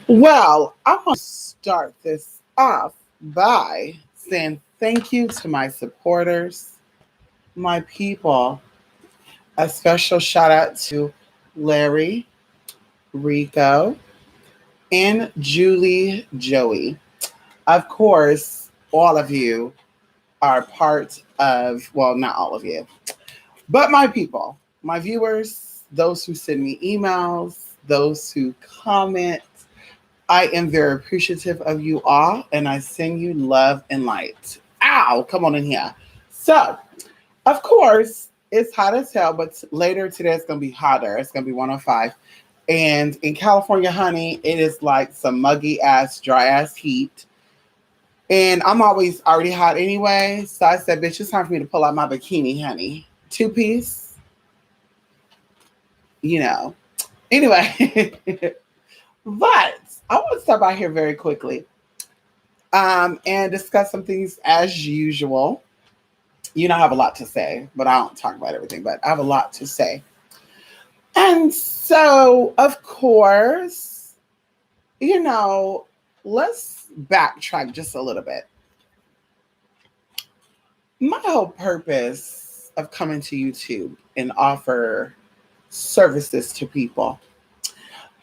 Well, I want to start this off by saying thank you to my supporters, my people. A special shout out to Larry, Rico, and Julie Joey. Of course, all of you are part of, well, not all of you, but my people, my viewers, those who send me emails, those who comment. I am very appreciative of you all, and I send you love and light. Ow, come on in here. So, of course, it's hot as hell, but later today it's going to be hotter. It's going to be 105. And in California, honey, it is like some muggy ass, dry ass heat. And I'm always already hot anyway. So I said, bitch, it's time for me to pull out my bikini, honey. Two piece, you know. Anyway, but I want to start by here very quickly and discuss some things as usual. You know, I have a lot to say, but I don't talk about everything, but I have a lot to say. And so, of course, let's backtrack just a little bit. My whole purpose of coming to YouTube and offer services to people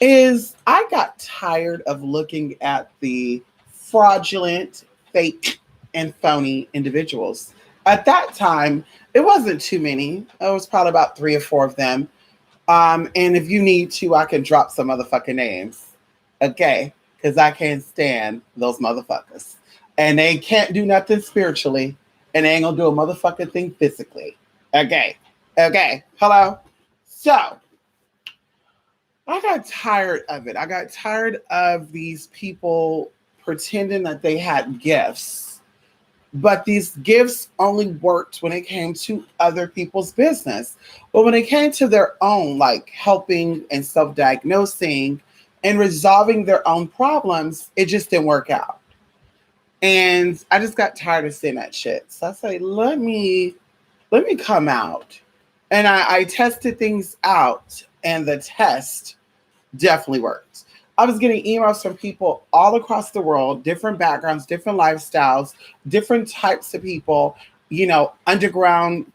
is I got tired of looking at the fraudulent, fake, and phony individuals. At that time, it wasn't too many. It was probably about three or four of them. And if you need to, I can drop some motherfucking names. Okay? Because I can't stand those motherfuckers. And they can't do nothing spiritually. And they ain't gonna do a motherfucking thing physically. Okay? Okay? Hello? So, I got tired of it. I got tired of these people pretending that they had gifts, but these gifts only worked when it came to other people's business. But when it came to their own, like helping and self diagnosing and resolving their own problems, it just didn't work out. And I just got tired of seeing that shit. So I say, let me come out. And I tested things out, and the test definitely worked. I was getting emails from people all across the world, different backgrounds, different lifestyles, different types of people, underground,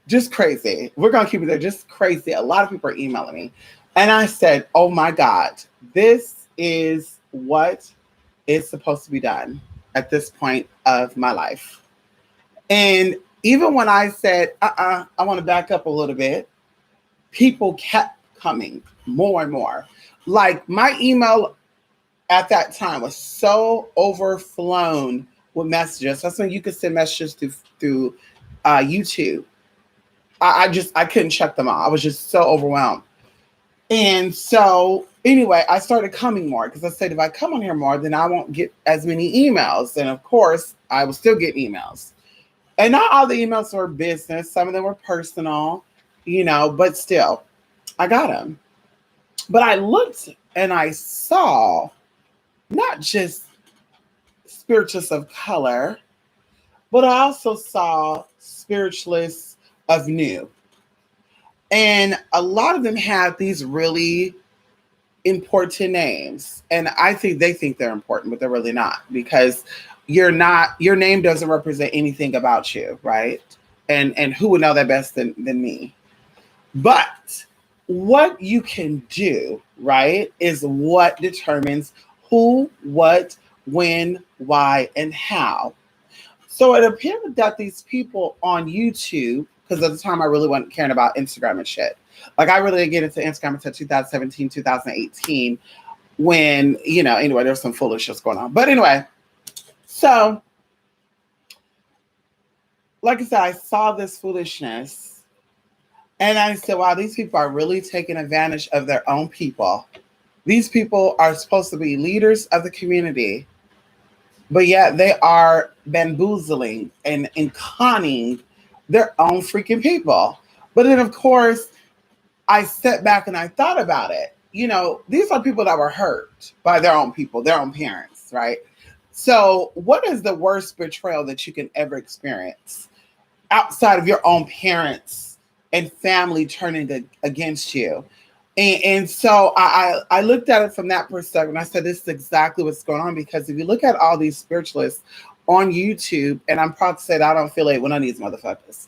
just crazy. We're going to keep it there, just crazy. A lot of people are emailing me. And I said, oh my God, this is what is supposed to be done at this point of my life. And even when I said, I want to back up a little bit, people kept coming more and more. Like my email at that time was so overflown with messages. That's when you could send messages through YouTube. I couldn't check them all. I was just so overwhelmed. And so anyway, I started coming more because I said, if I come on here more, then I won't get as many emails. And of course, I was still getting emails. And not all the emails were business. Some of them were personal, but still, I got them. But I looked and I saw not just spiritualists of color, but I also saw spiritualists of new. And a lot of them have these really important names. And I think they think they're important, but they're really not, because your name doesn't represent anything about you, right? And who would know that best than me? But what you can do, right, is what determines who, what, when, why, and how. So it appeared that these people on YouTube, because at the time I really wasn't caring about Instagram and shit. Like I really didn't get into Instagram until 2017, 2018, when, anyway, there's some foolishness going on. But anyway, so, like I said, I saw this foolishness and I said, wow, these people are really taking advantage of their own people. These people are supposed to be leaders of the community, but yet they are bamboozling and conning their own freaking people. But then, of course, I sat back and I thought about it. These are people that were hurt by their own people, their own parents, right? So what is the worst betrayal that you can ever experience outside of your own parents and family turning against you? And so I looked at it from that perspective, and I said, this is exactly what's going on. Because if you look at all these spiritualists on YouTube, and I'm proud to say that I don't affiliate with none of these motherfuckers.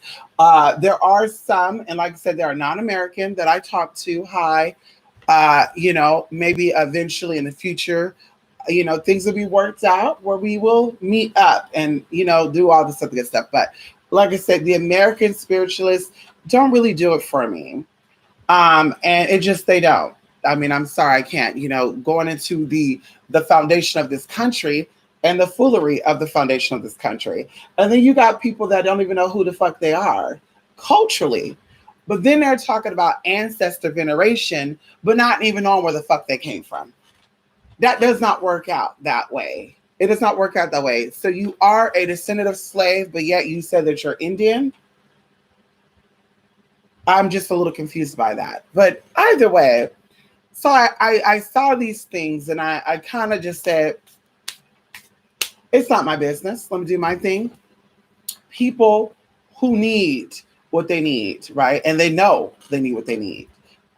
There are some, and like I said, there are non-American that I talk to. Hi, maybe eventually in the future, things will be worked out where we will meet up and, do all this other good stuff. But like I said, the American spiritualists don't really do it for me. And it just, they don't. I mean, I'm sorry, I can't, going into the foundation of this country and the foolery of the foundation of this country. And then you got people that don't even know who the fuck they are culturally. But then they're talking about ancestor veneration, but not even knowing where the fuck they came from. That does not work out that way. It does not work out that way. So you are a descendant of slave, but yet you said that you're Indian. I'm just a little confused by that. But either way, so I saw these things and I kind of just said, it's not my business. Let me do my thing. People who need what they need, right? And they know they need what they need.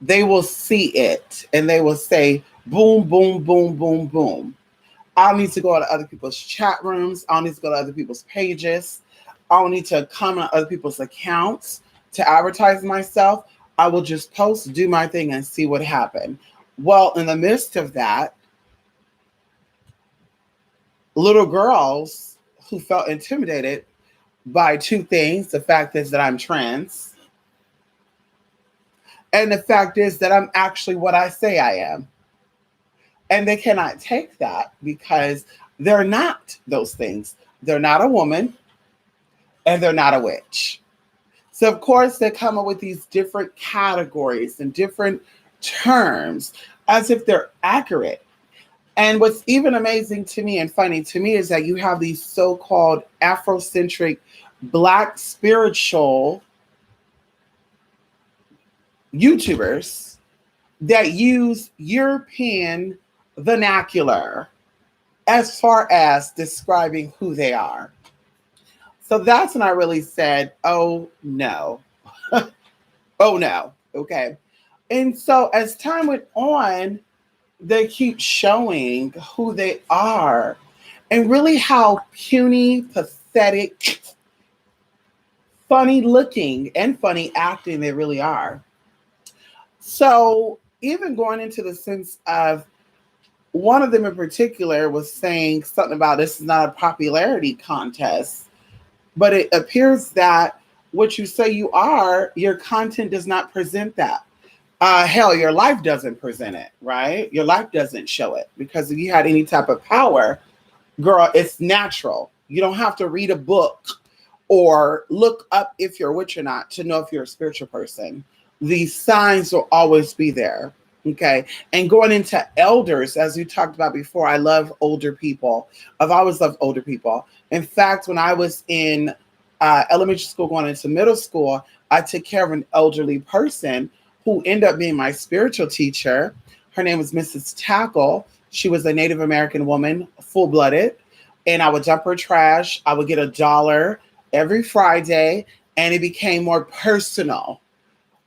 They will see it and they will say, boom, boom, boom, boom, boom. I don't need to go to other people's chat rooms. I don't need to go to other people's pages. I don't need to comment on other people's accounts to advertise myself. I will just post, do my thing, and see what happened. Well, in the midst of that, little girls who felt intimidated by two things. The fact is that I'm trans, and the fact is that I'm actually what I say I am. And they cannot take that because they're not those things. They're not a woman and they're not a witch. So, of course, they come up with these different categories and different terms as if they're accurate. And what's even amazing to me and funny to me is that you have these so-called Afrocentric Black spiritual YouTubers that use European vernacular as far as describing who they are. So that's when I really said, oh no. Oh no. Okay. And so as time went on, they keep showing who they are and really how puny, pathetic, funny looking, and funny acting they really are. So even going into the sense of one of them in particular was saying something about this is not a popularity contest, but it appears that what you say you are, your content does not present that. Hell, your life doesn't present it, right? Your life doesn't show it, because if you had any type of power, girl, it's natural. You don't have to read a book or look up if you're a witch or not to know if you're a spiritual person. These signs will always be there. Okay. And going into elders, as we talked about before, I love older people. I've always loved older people. In fact, when I was in elementary school going into middle school, I took care of an elderly person who ended up being my spiritual teacher. Her name was Mrs. Tackle. She was a Native American woman, full-blooded. And I would dump her trash. I would get $1 every Friday, and it became more personal.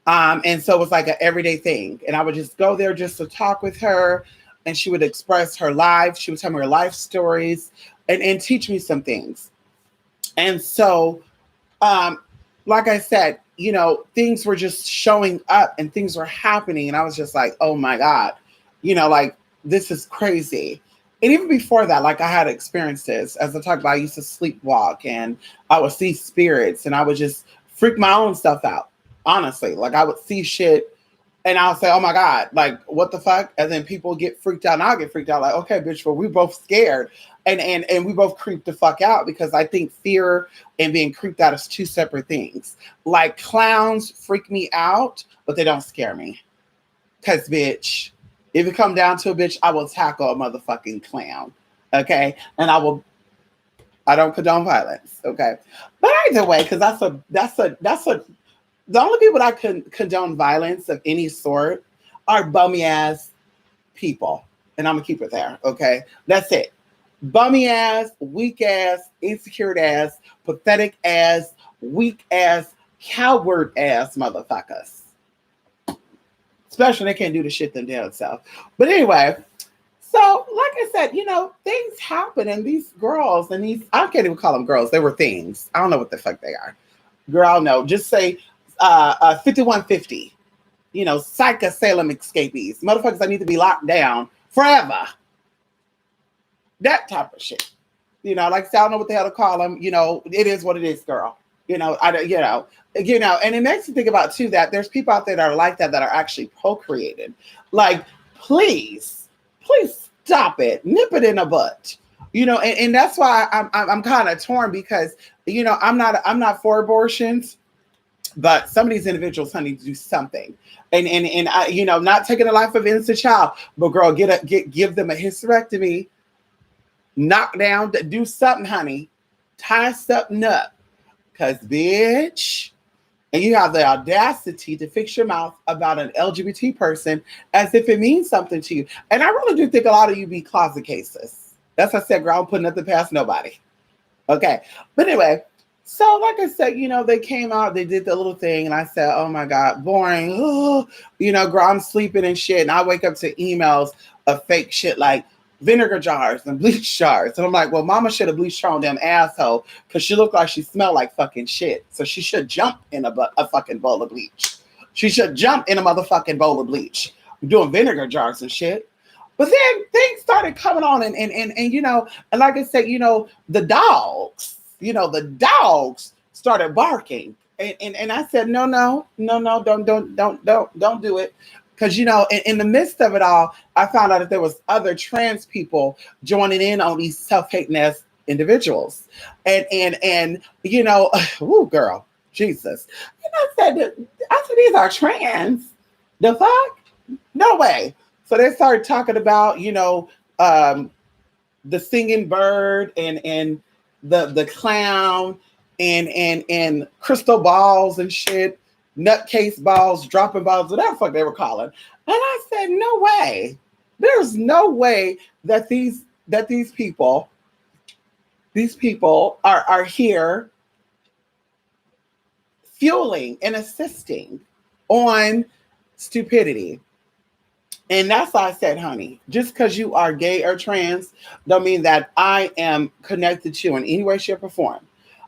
And so it was like an everyday thing. And I would just go there just to talk with her, and she would express her life. She would tell me her life stories and teach me some things. And so, like I said, things were just showing up and things were happening. And I was just like, oh my God, like this is crazy. And even before that, like I had experiences, as I talked about, I used to sleepwalk and I would see spirits and I would just freak my own stuff out. Honestly, like I would see shit and I'll say, oh my God, like what the fuck? And then people get freaked out and I'll get freaked out like, okay, bitch, well, we both scared. And we both creeped the fuck out, because I think fear and being creeped out is two separate things. Like clowns freak me out, but they don't scare me. Cause bitch, if it come down to a bitch, I will tackle a motherfucking clown. Okay. And I don't condone violence. Okay. But either way, because the only people that can condone violence of any sort are bummy ass people. And I'm gonna keep it there. Okay. That's it. Bummy ass, weak ass, insecure ass, pathetic ass, weak ass, coward ass motherfuckers. especially when they can't do the shit them damn self. But anyway, so like I said, things happen, and these girls and these, I can't even call them girls. They were things. I don't know what the fuck they are. Girl, no, just say 5150. Psycho Salem escapees, motherfuckers that need to be locked down forever. That type of shit. Like I said, I don't know what the hell to call them. It is what it is, girl. And it makes you think about too that there's people out there that are like that are actually procreated. Like, please stop it, nip it in the butt. And that's why I'm kind of torn because I'm not for abortions, but some of these individuals, honey, do something. And I, not taking the life of an innocent child, but girl, give them a hysterectomy, knock down, do something, honey, tie something up, cause bitch, and you have the audacity to fix your mouth about an LGBT person as if it means something to you. And I really do think a lot of you be closet cases. That's what I said, girl, I'm putting nothing past nobody. Okay, but anyway. So like I said, they came out, they did the little thing, and I said, oh my God, boring. Oh, girl, I'm sleeping and shit. And I wake up to emails of fake shit like vinegar jars and bleach jars. And I'm like, well, mama should have bleached her own damn asshole because she looked like she smelled like fucking shit. So she should jump in a fucking bowl of bleach. She should jump in a motherfucking bowl of bleach. I'm doing vinegar jars and shit. But then things started coming on and like I said, the dogs. The dogs started barking, and I said, no, don't do it, because in the midst of it all, I found out that there was other trans people joining in on these self-hating ass individuals, and ooh, girl, Jesus, and I said these are trans, the fuck, no way. So they started talking about the singing bird and the clown and crystal balls and shit, nutcase balls, dropping balls, whatever the fuck they were calling. And I said, no way. There's no way that these people are here fueling and assisting on stupidity. And that's why I said, honey, just because you are gay or trans don't mean that I am connected to you in any way, shape, or form.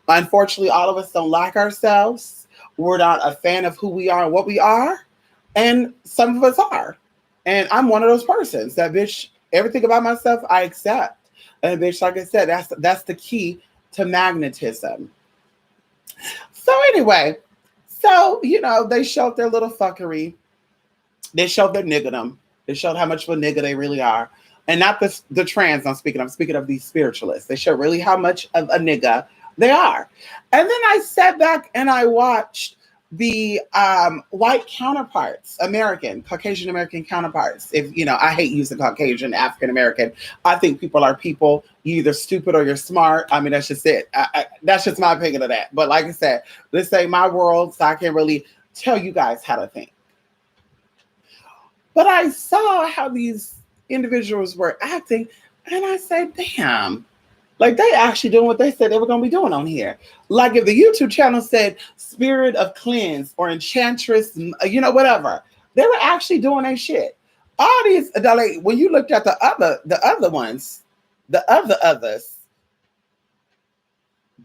Unfortunately, all of us don't like ourselves. We're not a fan of who we are and what we are. And some of us are. And I'm one of those persons. That bitch, everything about myself, I accept. And bitch, like I said, that's the key to magnetism. So anyway, they showed their little fuckery. They showed their niggerdom. They showed how much of a nigga they really are. And not the trans I'm speaking of these spiritualists. They show really how much of a nigga they are. And then I sat back and I watched the white counterparts, Caucasian American counterparts. If I hate using Caucasian, African American. I think people are people. You're either stupid or you're smart. I mean, that's just it. That's just my opinion of that. But like I said, this ain't my world, so I can't really tell you guys how to think. But I saw how these individuals were acting, and I said, damn, like they actually doing what they said they were going to be doing on here. Like if the YouTube channel said spirit of cleanse or enchantress, whatever, they were actually doing their shit. All these, like, when you looked at the other ones, the others,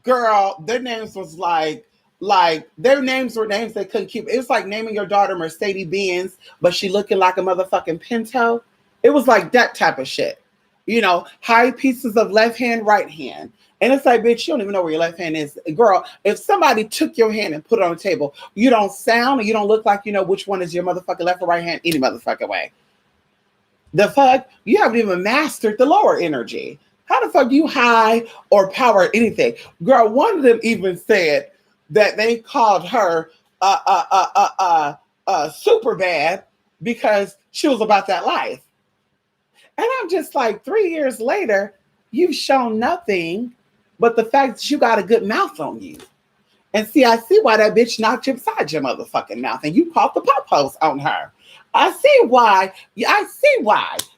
girl, their names was like their names were names they couldn't keep. It was like naming your daughter Mercedes Benz, but she looking like a motherfucking Pinto. It was like that type of shit. High pieces of left hand, right hand. And it's like, bitch, you don't even know where your left hand is. Girl, if somebody took your hand and put it on the table, you don't sound, or you don't look like you know which one is your motherfucking left or right hand any motherfucking way. The fuck? You haven't even mastered the lower energy. How the fuck do you high or power anything? Girl, one of them even said that they called her super bad because she was about that life. And I'm just like, 3 years later, you've shown nothing but the fact that you got a good mouth on you. And see, I see why that bitch knocked you upside your motherfucking mouth and you caught the pop-post on her. I see why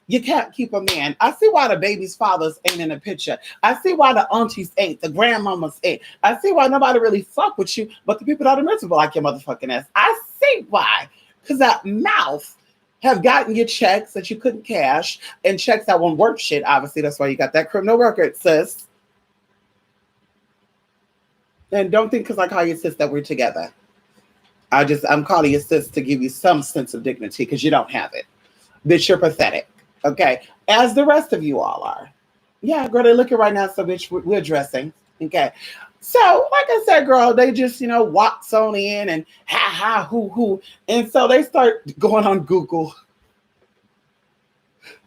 you can't keep a man. I see why the baby's fathers ain't in the picture. I see why the aunties ain't, the grandmamas ain't. I see why nobody really fuck with you, but the people that are miserable like your motherfucking ass. I see why. Because that mouth have gotten you checks that you couldn't cash and checks that won't work shit. Obviously, that's why you got that criminal record, sis. And don't think because I call you sis that we're together. I'm calling you sis to give you some sense of dignity because you don't have it. Bitch, you're pathetic. Okay. As the rest of you all are. Yeah, girl, they're looking right now, so bitch, we're dressing. Okay. So, like I said, girl, they just, walks on in and ha, hoo. And so they start going on Google.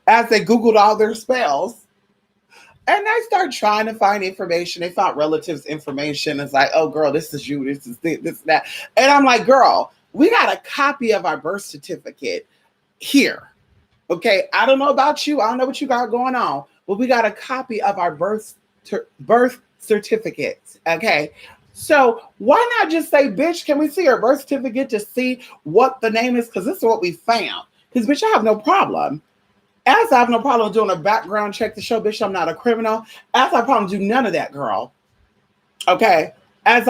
As they Googled all their spells. And they start trying to find information. They found relatives' information. It's like, oh, girl, this is you. This is this, that. And I'm like, girl, we got a copy of our birth certificate here. Okay. I don't know about you. I don't know what you got going on. But we got a copy of our birth certificate. Okay. So why not just say, bitch, can we see your birth certificate to see what the name is? Because this is what we found. Because, bitch, I have no problem. As I have no problem doing a background check to show, bitch, I'm not a criminal. As I problem do none of that, girl. Okay. Because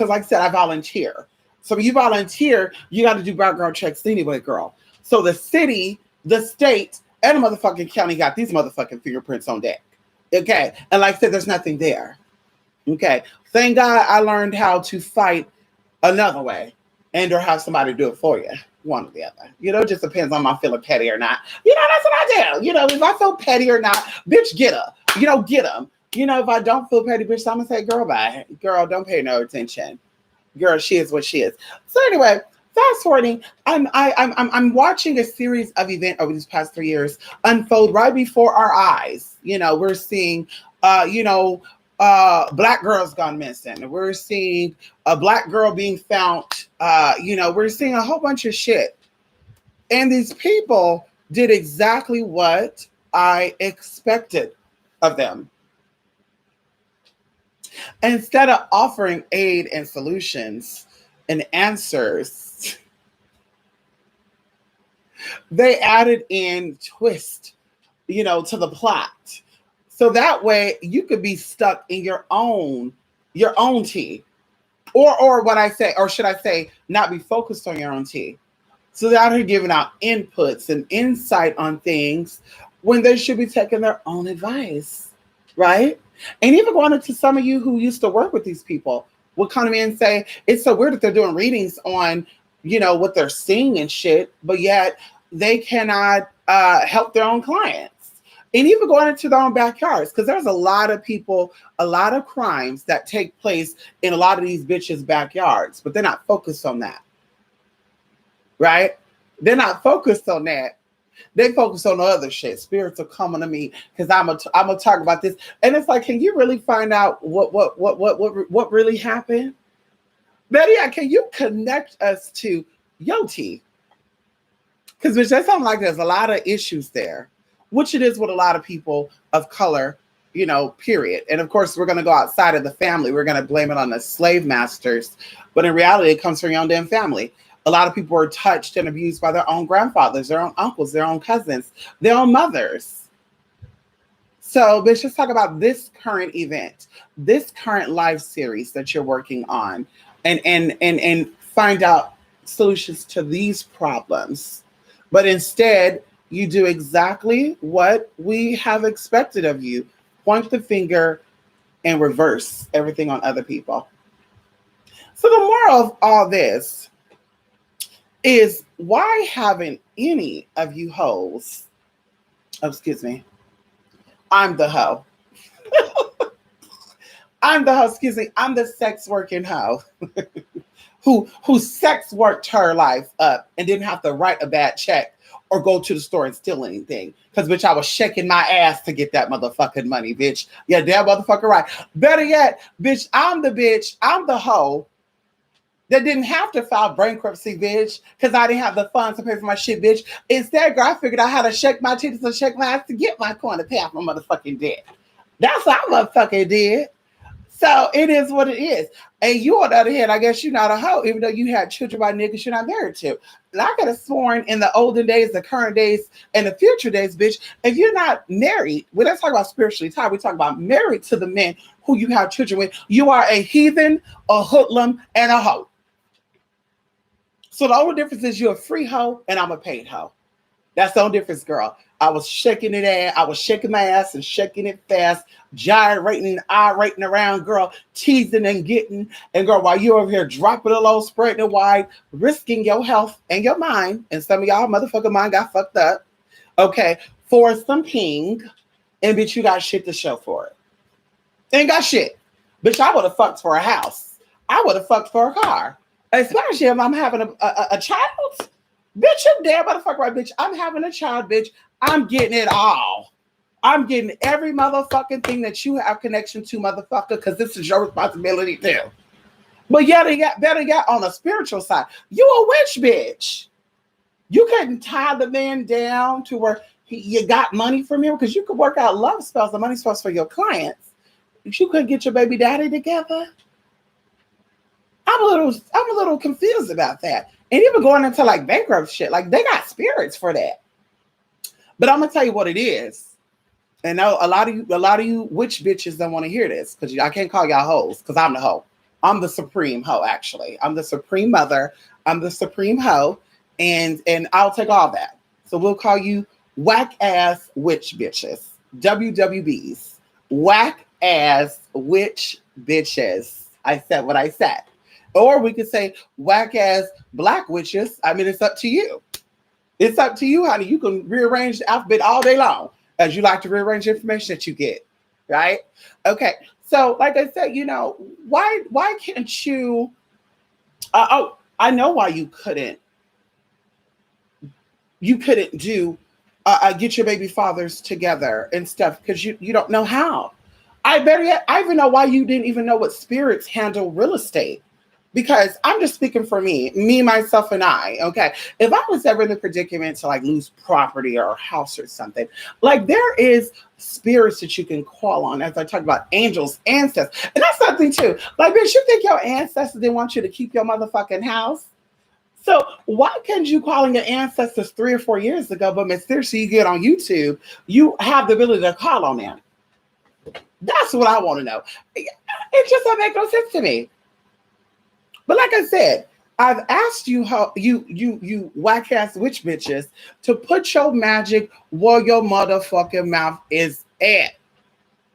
like I said, I volunteer. So when you volunteer, you got to do background checks anyway, girl. So the city, the state, and the motherfucking county got these motherfucking fingerprints on deck. Okay. And like I said, there's nothing there. Okay. Thank God I learned how to fight another way and or have somebody do it for you. One or the other. It just depends on my feeling petty or not. That's what I do. If I feel petty or not, bitch, get her. Get them. If I don't feel petty, bitch, I'm going to say, girl, bye. Girl, don't pay no attention. Girl, she is what she is. So anyway, fast forwarding, I'm watching a series of events over these past 3 years unfold right before our eyes. We're seeing, black girls gone missing. We're seeing a black girl being found. We're seeing a whole bunch of shit. And these people did exactly what I expected of them. Instead of offering aid and solutions and answers, they added in twist, to the plot. So that way you could be stuck in your own tea. Or what I say, or should I say, not be focused on your own tea. So they're out here giving out inputs and insight on things when they should be taking their own advice, right? And even going into some of you who used to work with these people will come to me and say, it's so weird that they're doing readings on, what they're seeing and shit, but yet they cannot help their own clients. And even going into their own backyards, because there's a lot of people, a lot of crimes that take place in a lot of these bitches' backyards, but they're not focused on that. Right? They're not focused on that. They focus on the other shit. Spirits are coming to me because I'm gonna talk about this. And it's like, can you really find out what really happened? Betty, can you connect us to Yoti? Because bitch, that sounds like there's a lot of issues there, which it is with a lot of people of color, period. And of course, we're going to go outside of the family. We're going to blame it on the slave masters. But in reality, it comes from your own damn family. A lot of people were touched and abused by their own grandfathers, their own uncles, their own cousins, their own mothers. So let's just talk about this current event, this current live series that you're working on, and find out solutions to these problems. But instead, you do exactly what we have expected of you. Point the finger and reverse everything on other people. So the moral of all this is, why haven't any of you hoes, I'm the hoe. I'm the sex working hoe who sex worked her life up and didn't have to write a bad check or go to the store and steal anything. Because, bitch, I was shaking my ass to get that motherfucking money, bitch. Yeah, damn motherfucker right. Better yet, bitch, I'm the hoe that didn't have to file bankruptcy, bitch, because I didn't have the funds to pay for my shit, bitch. Instead, girl, I figured out how to shake my titties and shake my ass to get my coin to pay off my motherfucking debt. That's what I motherfucking did. So it is what it is. And you, on the other hand, I guess you're not a hoe, even though you had children by niggas you're not married to. And I could have sworn in the olden days, the current days, and the future days, bitch, if you're not married, we don't talk about spiritually tied, we talk about married to the men who you have children with, you are a heathen, a hoodlum, and a hoe. So the only difference is you're a free hoe and I'm a paid hoe. That's the only difference, girl. I was shaking it ass. I was shaking my ass and shaking it fast, gyrating, gyrating around, girl, teasing and getting. And girl, while you over here dropping it low, spreading it wide, risking your health and your mind, and some of y'all motherfucking mind got fucked up, okay, for some king, and bitch, you got shit to show for it. Ain't got shit. Bitch, I would have fucked for a house. I would have fucked for a car. Especially if I'm having a child. Bitch, you damn motherfucker right, bitch. I'm having a child, bitch. I'm getting it all. I'm getting every motherfucking thing that you have connection to, motherfucker, because this is your responsibility too. But better yet, on a spiritual side, you a witch, bitch. You couldn't tie the man down to where you got money from him, because you could work out love spells and money spells for your clients. But you couldn't get your baby daddy together. I'm a little confused about that. And even going into like bankrupt shit, like they got spirits for that. But I'm gonna tell you what it is. And a lot of you witch bitches don't want to hear this, because I can't call y'all hoes, because I'm the hoe. I'm the supreme hoe, actually. I'm the supreme mother. I'm the supreme hoe, and I'll take all that. So we'll call you whack ass witch bitches, WWBs, whack ass witch bitches. I said what I said. Or we could say whack ass black witches. I mean, it's up to you. It's up to you, honey. You can rearrange the alphabet all day long, as you like to rearrange the information that you get, right? Okay. So, like I said, why can't you? I know why you couldn't. You couldn't do get your baby fathers together and stuff, because you don't know how. I even know why you didn't even know what spirits handle real estate. Because I'm just speaking for me, myself, and I, okay? If I was ever in the predicament to like lose property or a house or something, like there is spirits that you can call on, as I talked about, angels, ancestors. And that's something too. Like, bitch, you think your ancestors didn't want you to keep your motherfucking house? So why couldn't you call on your ancestors 3 or 4 years ago, but mysteriously you get on YouTube, you have the ability to call on them? That's what I want to know. It just doesn't make no sense to me. But like I said, I've asked you how you whack ass witch bitches to put your magic where your motherfucking mouth is at.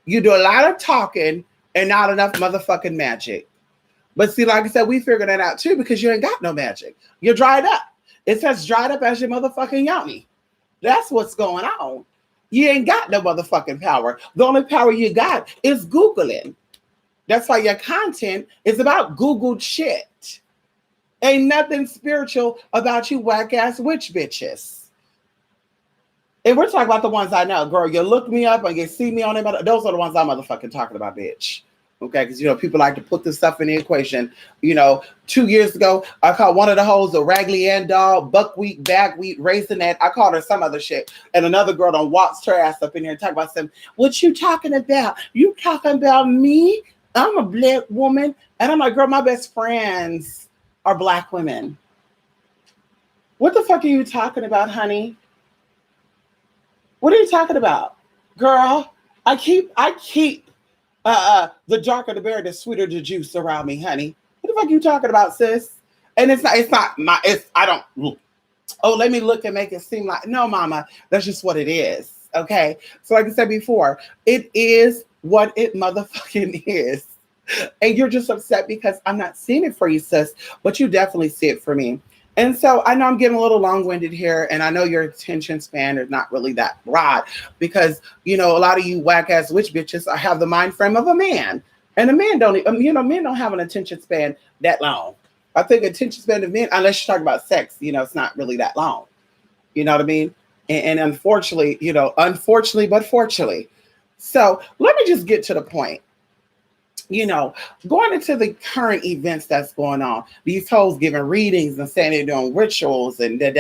You do a lot of talking and not enough motherfucking magic. But see, like I said, we figured that out too, because you ain't got no magic. You're dried up. It says dried up as your motherfucking yoni. That's what's going on. You ain't got no motherfucking power. The only power you got is Googling. That's why your content is about Googled shit. Ain't nothing spiritual about you whack ass witch bitches. And we're talking about the ones I know. Girl, you look me up and you see me on them. Those are the ones I'm motherfucking talking about, bitch. Okay, because people like to put this stuff in the equation. 2 years ago, I called one of the hoes a Raggedy Ann doll, buckwheat, bagwheat, raisinette. I called her some other shit. And another girl done waltzed her ass up in here and talk about something. What you talking about? You talking about me? I'm a black woman. And I'm like, girl, my best friends are black women. What the fuck are you talking about, honey? What are you talking about? Girl, I keep the darker the berry, the sweeter the juice around me, honey. What the fuck are you talking about, sis? And let me look and make it seem like, no, mama, that's just what it is. Okay. So like I said before, it is what it motherfucking is. And you're just upset because I'm not seeing it for you, sis, but you definitely see it for me. And so I know I'm getting a little long-winded here, and I know your attention span is not really that broad, because, a lot of you whack-ass witch bitches have the mind frame of a man. And a man men don't have an attention span that long. I think attention span of men, unless you're talking about sex, it's not really that long. You know what I mean? And unfortunately, but fortunately. So let me just get to the point. Going into the current events that's going on, these hoes giving readings and saying they're doing rituals and that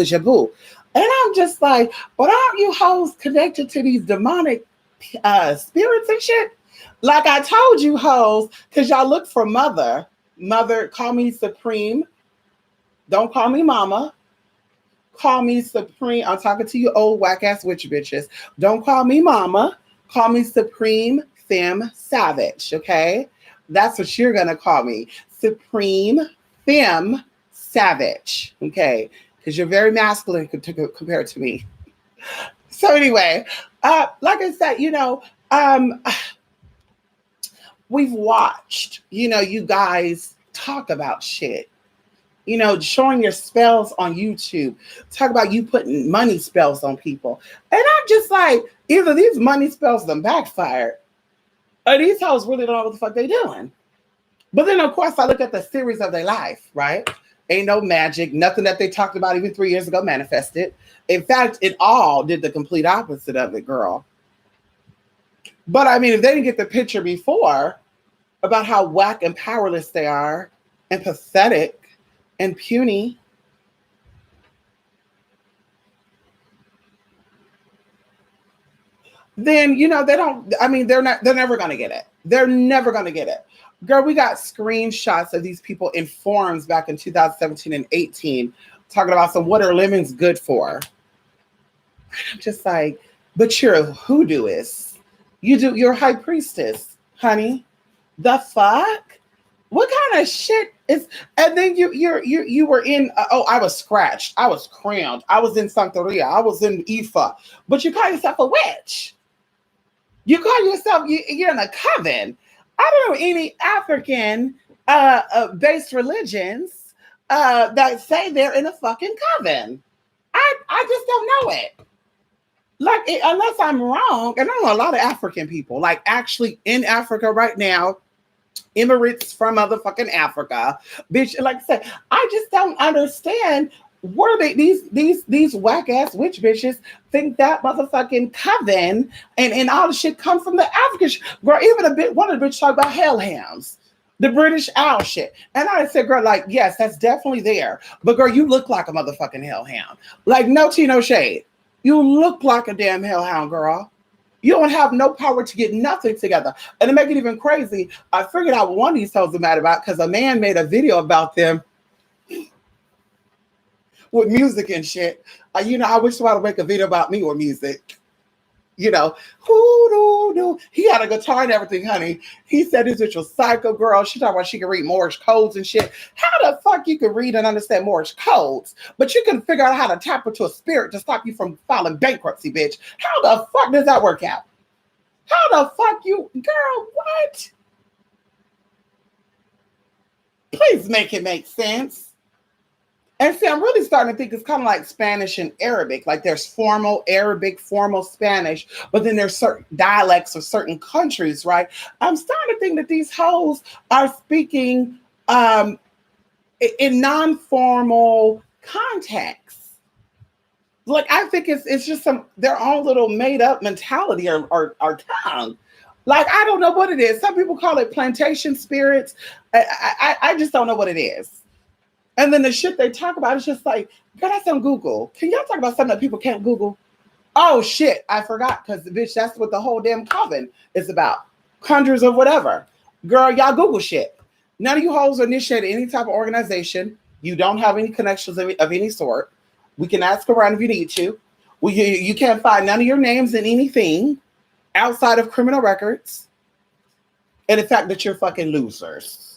shit, boo. And I'm just like, but aren't you hoes connected to these demonic spirits and shit? Like I told you, hoes, because y'all look for mother. Mother, call me supreme. Don't call me mama. Call me supreme. I'm talking to you old whack ass witch bitches. Don't call me mama. Call me supreme femme savage, okay? That's what you're gonna call me. Supreme femme savage, okay? because you're very masculine compared to me. So anyway, like I said, we've watched, you guys talk about shit, showing your spells on YouTube, talk about you putting money spells on people. And I'm just like, either these money spells them backfired, or these hoes really don't know what the fuck they doing. But then, of course, I look at the series of their life, right? Ain't no magic, nothing that they talked about even 3 years ago manifested. In fact, it all did the complete opposite of it, girl. But I mean, if they didn't get the picture before about how whack and powerless they are and pathetic and puny, then, they don't, I mean, they're never going to get it. They're never going to get it. Girl, we got screenshots of these people in forums back in 2017 and 18 talking about some what are lemons good for. I'm just like, but you're a hoodooist. You're a high priestess, honey. The fuck? What kind of shit is? And then you were in. I was scratched. I was crammed. I was in Santeria. I was in Ifa. But you call yourself a witch. You call yourself. You're in a coven. I don't know any African based religions that say they're in a fucking coven. I just don't know it. Like, unless I'm wrong, and I know a lot of African people, like actually in Africa right now, immigrants from motherfucking Africa, bitch. Like I said, I just don't understand where these whack ass witch bitches think that motherfucking coven and all the shit come from the African girl. Even one of the bitches talk about hellhounds, the British owl shit, and I said, girl, like, yes, that's definitely there, but girl, you look like a motherfucking hellhound. Like, no tea, no shade. You look like a damn hellhound, girl. You don't have no power to get nothing together. And to make it even crazy, I figured out what one of these hoes are mad about because a man made a video about them with music and shit. I wish somebody would make a video about me with music. He had a guitar and everything, honey. He said this bitch was psycho, girl. She talking about she can read Morse codes and shit. How the fuck you can read and understand Morse codes, but you can figure out how to tap into a spirit to stop you from filing bankruptcy, bitch? How the fuck does that work out? How the fuck girl, what? Please make it make sense. And see, I'm really starting to think it's kind of like Spanish and Arabic. Like there's formal Arabic, formal Spanish, but then there's certain dialects of certain countries, right? I'm starting to think that these hoes are speaking in non-formal contexts. Like I think it's just their own little made up mentality or tongue. Like I don't know what it is. Some people call it plantation spirits. I just don't know what it is. And then the shit they talk about is just like, girl, that's on Google. Can y'all talk about something that people can't Google? Oh shit, I forgot, because bitch, that's what the whole damn coven is about. Conjures of whatever. Girl, y'all Google shit. None of you hoes are initiated any type of organization. You don't have any connections of any sort. We can ask around if you need to. You can't find none of your names in anything outside of criminal records. And the fact that you're fucking losers.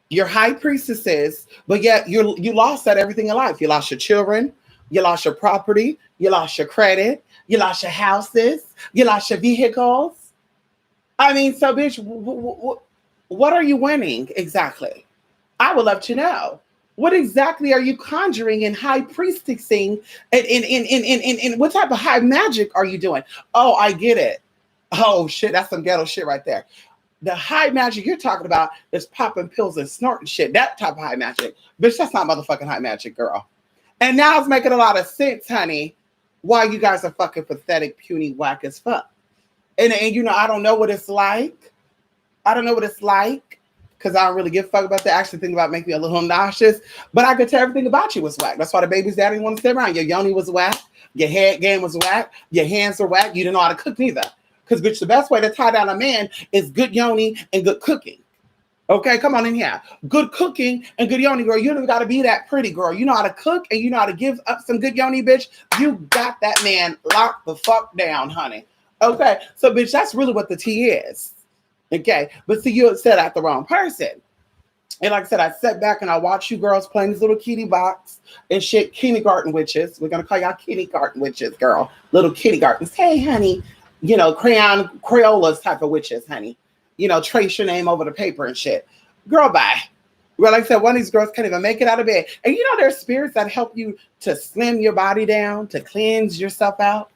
You're high priestesses, but yet you lost at everything in life. You lost your children, you lost your property, you lost your credit, you lost your houses, you lost your vehicles. I mean, so bitch, what are you winning exactly? I would love to know. What exactly are you conjuring and high priestessing? And what type of high magic are you doing? Oh, I get it. Oh shit, that's some ghetto shit right there. The high magic you're talking about is popping pills and snorting shit. That type of high magic. Bitch, that's not motherfucking high magic, girl. And now it's making a lot of sense, honey, why you guys are fucking pathetic, puny, whack as fuck. And I don't know what it's like. I don't know what it's like because I don't really give a fuck about that. I actually think about making me a little nauseous. But I could tell everything about you was whack. That's why the baby's daddy didn't want to stay around. Your yoni was whack. Your head game was whack. Your hands were whack. You didn't know how to cook neither. Because, bitch, the best way to tie down a man is good yoni and good cooking. Okay, come on in here. Good cooking and good yoni, girl. You don't got to be that pretty, girl. You know how to cook and you know how to give up some good yoni, bitch. You got that man locked the fuck down, honey. Okay, so, bitch, that's really what the tea is. Okay, but see, you said out the wrong person. And like I said, I sat back and I watched you girls playing this little kitty box and shit. Kindergarten witches. We're gonna call y'all kindergarten witches, girl. Little kindergartens. Hey, honey. You know, Crayolas type of witches, honey. You know, trace your name over the paper and shit. Girl, bye. Well, like I said, one of these girls can't even make it out of bed. And you know, there's spirits that help you to slim your body down, to cleanse yourself out.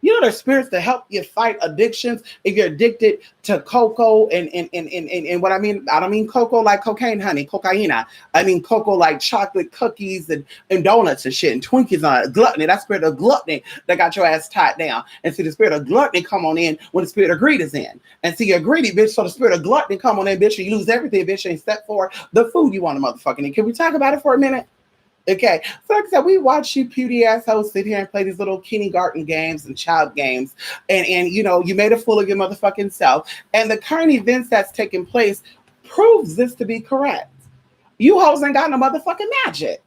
You know, there's spirits to help you fight addictions. If you're addicted to cocoa and what I don't mean cocoa like cocaine, honey, cocaina. I mean cocoa like chocolate cookies and donuts and shit and Twinkies on it. Gluttony, that spirit of gluttony that got your ass tied down. And see, the spirit of gluttony come on in when the spirit of greed is in. And see, you're greedy, bitch, so the spirit of gluttony come on in, bitch, and you lose everything, bitch, except for the food you want to motherfucking eat. Can we talk about it for a minute? Okay, so like I said, we watch you beauty assholes sit here and play these little kindergarten games and child games, and you know, you made a fool of your motherfucking self. And the current events that's taking place proves this to be correct. You hoes ain't got no motherfucking magic.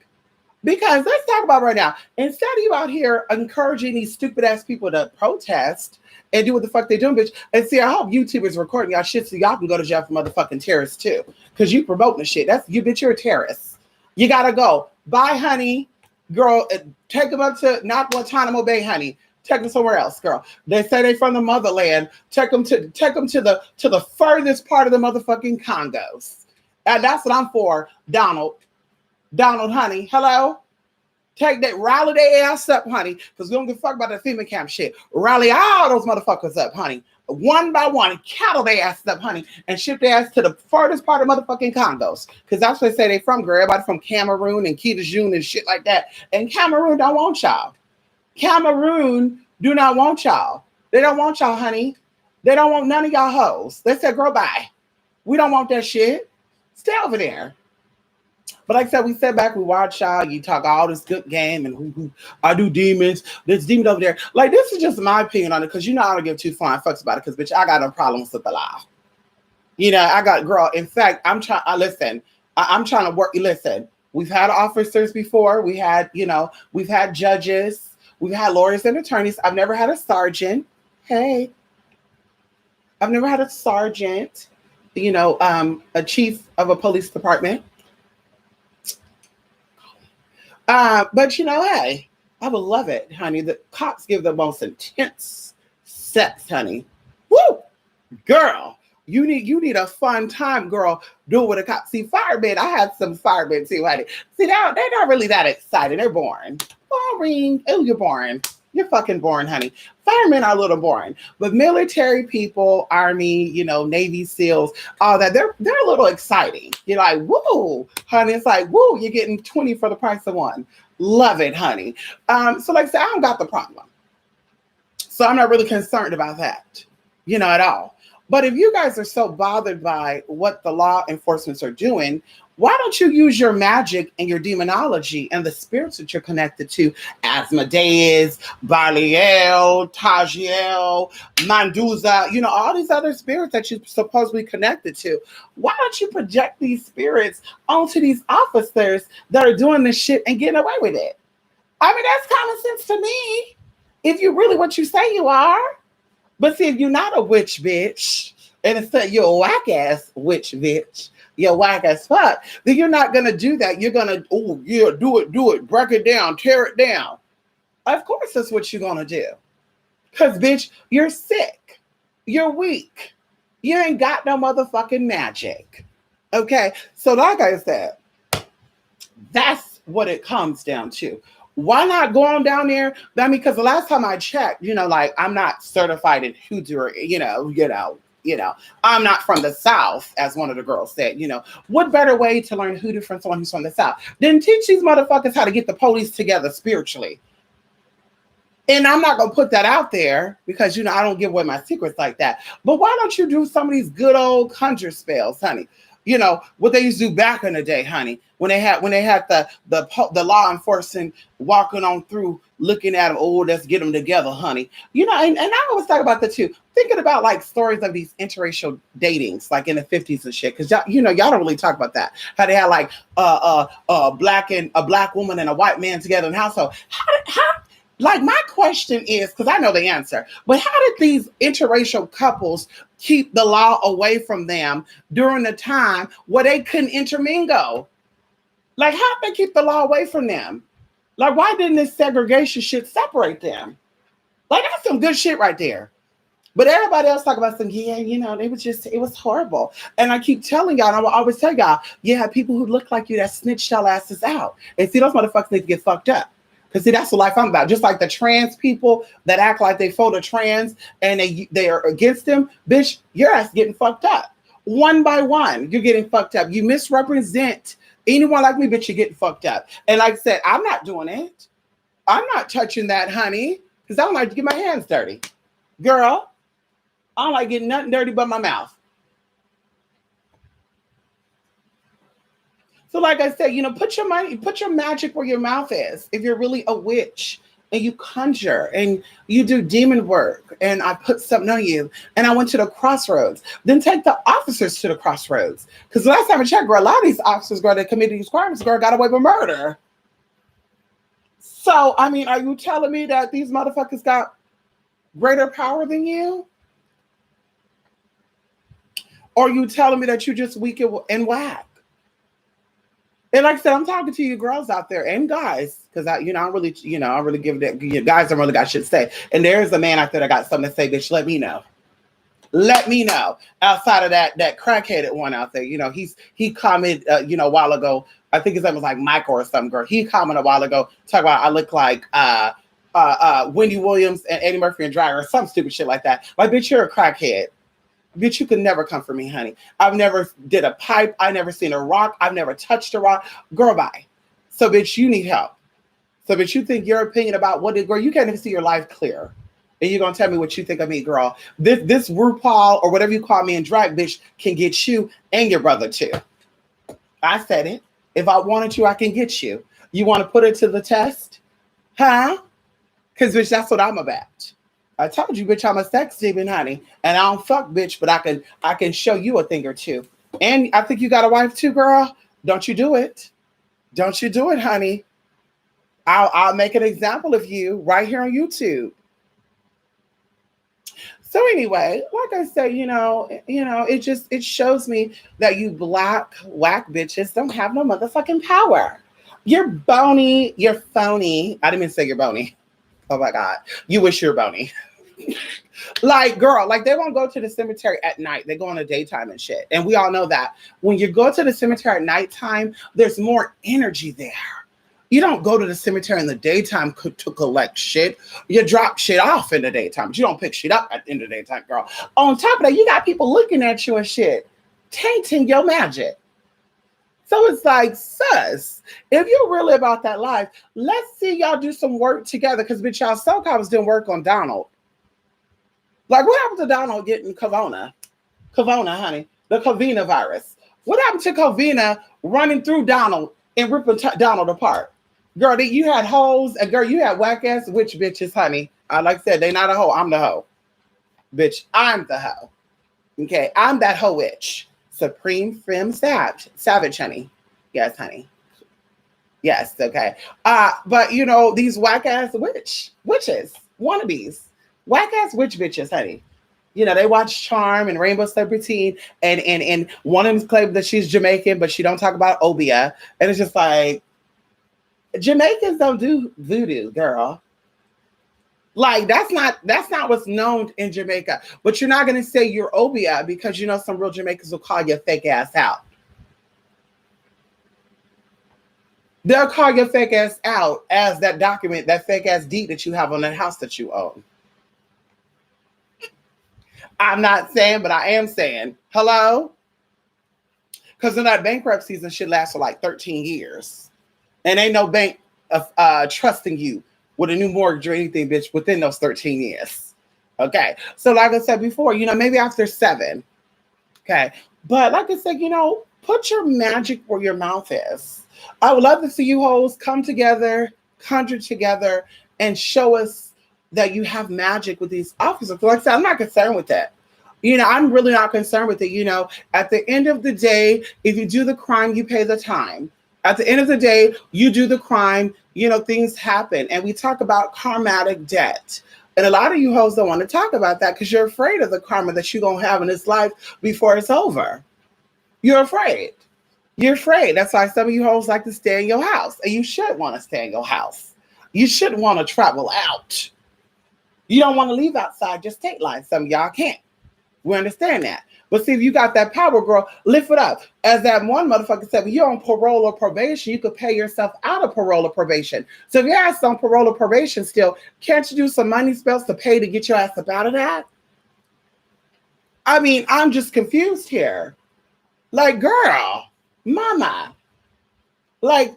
Because let's talk about right now. Instead of you out here encouraging these stupid ass people to protest and do what the fuck they doing, bitch. And see, I hope YouTubers recording y'all shit so y'all can go to jail for motherfucking terrorists too. Because you promoting the shit. That's you, bitch. You're a terrorist. You gotta go. Bye, honey. Girl, take them up to not Guantanamo Bay, honey. Take them somewhere else, girl. They say they from the motherland. Take them to the furthest part of the motherfucking Congos. And that's what I'm for, Donald. Donald, honey. Hello? Take that, rally their ass up, honey. Because we don't give a fuck about the FEMA camp shit. Rally all those motherfuckers up, honey. One by one, cattle their ass up, honey, and ship their ass to the furthest part of motherfucking Congos. Because that's where they say they from, girl. Everybody from Cameroon and Kitazun and shit like that. And Cameroon don't want y'all. Cameroon do not want y'all. They don't want y'all, honey. They don't want none of y'all hoes. They said, girl, bye. We don't want that shit. Stay over there. But like I said, we sat back, we watch y'all, you talk all this good game, and I do demons. There's demons over there. Like, this is just my opinion on it, because you know I don't give two flying fucks about it, because, bitch, I got no problems with the law. You know, I got, girl, in fact, I'm trying to work, listen, we've had officers before, we had, you know, we've had judges, we've had lawyers and attorneys. I've never had a sergeant. Hey. I've never had a sergeant, you know, a chief of a police department. But you know, hey, I would love it, honey. The cops give the most intense sex, honey. Woo, girl, you need a fun time, girl. Do it with a cop. See, firemen, I had some firemen too, honey. See, they're not really that excited. They're boring. Boring. Oh, you're boring. You're fucking boring, honey. Firemen are a little boring, but military people, Army, you know, Navy SEALs, all that, they're a little exciting. You're like, woo, honey. It's like, woo, you're getting 20 for the price of one. Love it, honey. So like I said, I don't got the problem. So I'm not really concerned about that, you know, at all. But if you guys are so bothered by what the law enforcements are doing, why don't you use your magic and your demonology and the spirits that you're connected to, Asmodeus, Baliel, Tajiel, Manduza, you know, all these other spirits that you're supposedly connected to. Why don't you project these spirits onto these officers that are doing this shit and getting away with it? I mean, that's common sense to me. If you're really what you say you are. But see, if you're not a witch, bitch, and instead you're a whack-ass witch, bitch, you're whack as fuck, then you're not going to do that. You're going to, oh, yeah, do it, break it down, tear it down. Of course that's what you're going to do. Because, bitch, you're sick. You're weak. You ain't got no motherfucking magic. Okay? So like I said, that's what it comes down to. Why not go on down there? I mean, because the last time I checked, you know, like, I'm not certified in hoodoo, you know, I'm not from the South, as one of the girls said, you know. What better way to learn hoodoo from someone who's from the South than teach these motherfuckers how to get the police together spiritually? And I'm not going to put that out there because, you know, I don't give away my secrets like that. But why don't you do some of these good old conjure spells, honey? You know, what they used to do back in the day, honey, when they had the law enforcement walking on through, looking at them, oh, let's get them together, honey. You know, and I always talk about that too. Thinking about like stories of these interracial datings, like in the 50s and shit, because y'all don't really talk about that. How they had like a black woman and a white man together in the household. How Like, my question is, because I know the answer, but how did these interracial couples keep the law away from them during the time where they couldn't intermingle? Like, how did they keep the law away from them? Like, why didn't this segregation shit separate them? Like, that's some good shit right there. But everybody else talk about some, yeah, it was horrible. And I keep telling y'all, and I will always tell y'all, yeah, people who look like you that snitch y'all asses out. And see, those motherfuckers need to get fucked up. Because see, that's the life I'm about. Just like the trans people that act like they photo trans and they are against them, bitch, your ass getting fucked up. One by one, you're getting fucked up. You misrepresent anyone like me, bitch, you're getting fucked up. And like I said, I'm not doing it. I'm not touching that, honey, because I don't like to get my hands dirty. Girl, I don't like getting nothing dirty but my mouth. So like I said, put your magic where your mouth is. If you're really a witch and you conjure and you do demon work and I put something on you and I went to the crossroads, then take the officers to the crossroads. Because last time I checked, girl, a lot of these officers, girl, that committed these crimes, girl, got away with murder. So, I mean, are you telling me that these motherfuckers got greater power than you? Or are you telling me that you just weak and whack? And like I said, I'm talking to you girls out there and guys, because I really give that. Guys don't really got shit to say. And there's a man out there that got something to say, bitch. Let me know. Let me know. Outside of that crackheaded one out there, he commented, a while ago. I think his name was like Michael or some girl. He commented a while ago, talking about I look like Wendy Williams and Eddie Murphy and Drag or some stupid shit like that. Like, bitch, you're a crackhead. Bitch, you could never come for me, honey. I've never did a pipe. I've never seen a rock. I've never touched a rock. Girl, bye. So, bitch, you need help. So, bitch, you think your opinion about what girl, you can't even see your life clear. And you're going to tell me what you think of me, girl. This RuPaul or whatever you call me in drag, bitch, can get you and your brother, too. I said it. If I wanted you, I can get you. You want to put it to the test? Huh? Because, bitch, that's what I'm about. I told you, bitch, I'm a sex demon, honey. And I don't fuck, bitch, but I can show you a thing or two. And I think you got a wife too, girl. Don't you do it. Don't you do it, honey. I'll make an example of you right here on YouTube. So anyway, like I said, it shows me that you black whack bitches don't have no motherfucking power. You're bony, you're phony. I didn't mean to say you're bony. Oh my God. You wish you're bony. Like, girl, like they won't go to the cemetery at night. They go in the daytime and shit. And we all know that. When you go to the cemetery at nighttime, there's more energy there. You don't go to the cemetery in the daytime to collect shit. You drop shit off in the daytime, but you don't pick shit up in the daytime, girl. On top of that, you got people looking at you and shit, tainting your magic. So it's like, sus, if you're really about that life, let's see y'all do some work together. Because bitch, y'all so-called was doing work on Donald. Like, what happened to Donald getting Corona? Corona, honey. The Covina virus. What happened to Covina running through Donald and ripping Donald apart? Girl, you had hoes, and girl, you had whack-ass witch bitches, honey. Like I said, they not a hoe. I'm the hoe. Bitch, I'm the hoe. Okay, I'm that hoe witch. Supreme Femme Savage, honey. Yes, honey. Yes, okay. But these whack-ass witches, wannabes. Whack-ass witch bitches, honey. They watch Charm and Rainbow Celebrity and one of them claims that she's Jamaican, but she don't talk about Obia. And it's just like, Jamaicans don't do voodoo, girl. Like, that's not what's known in Jamaica. But you're not going to say you're Obia because some real Jamaicans will call your fake ass out. They'll call your fake ass out as that document, that fake ass deed that you have on that house that you own. I'm not saying, but I am saying, hello? Because in that bankruptcies and shit lasts for like 13 years. And ain't no bank trusting you with a new mortgage or anything, bitch, within those 13 years. Okay. So like I said before, maybe after 7. Okay. But like I said, put your magic where your mouth is. I would love to see you hoes come together, conjure together, and show us that you have magic with these officers. Like I said, I'm not concerned with that. I'm really not concerned with it. At the end of the day, if you do the crime, you pay the time. At the end of the day, you do the crime, things happen. And we talk about karmatic debt. And a lot of you hoes don't want to talk about that because you're afraid of the karma that you're going to have in this life before it's over. You're afraid. You're afraid. That's why some of you hoes like to stay in your house. And you should want to stay in your house. You shouldn't want to travel out. You don't want to leave outside your state line. Some of y'all can't. We understand that. But see, if you got that power, girl, lift it up. As that one motherfucker said, when you're on parole or probation, you could pay yourself out of parole or probation. So if your ass on parole or probation still, can't you do some money spells to pay to get your ass up out of that? I mean, I'm just confused here. Like, girl, mama, like,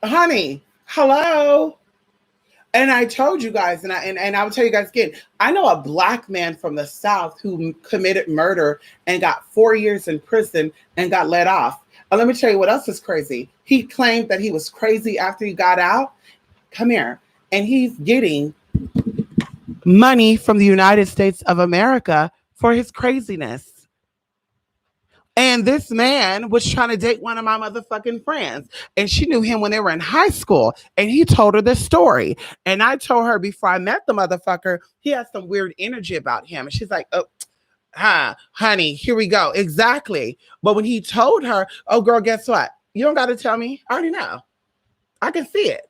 honey, hello. And I told you guys, and I will tell you guys again, I know a Black man from the South who committed murder and got 4 years in prison and got let off. And let me tell you what else is crazy. He claimed that he was crazy after he got out. Come here. And he's getting money from the United States of America for his craziness. And this man was trying to date one of my motherfucking friends. And she knew him when they were in high school. And he told her this story. And I told her before I met the motherfucker, he had some weird energy about him. And she's like, oh, honey, here we go. Exactly. But when he told her, oh, girl, guess what? You don't got to tell me. I already know. I can see it.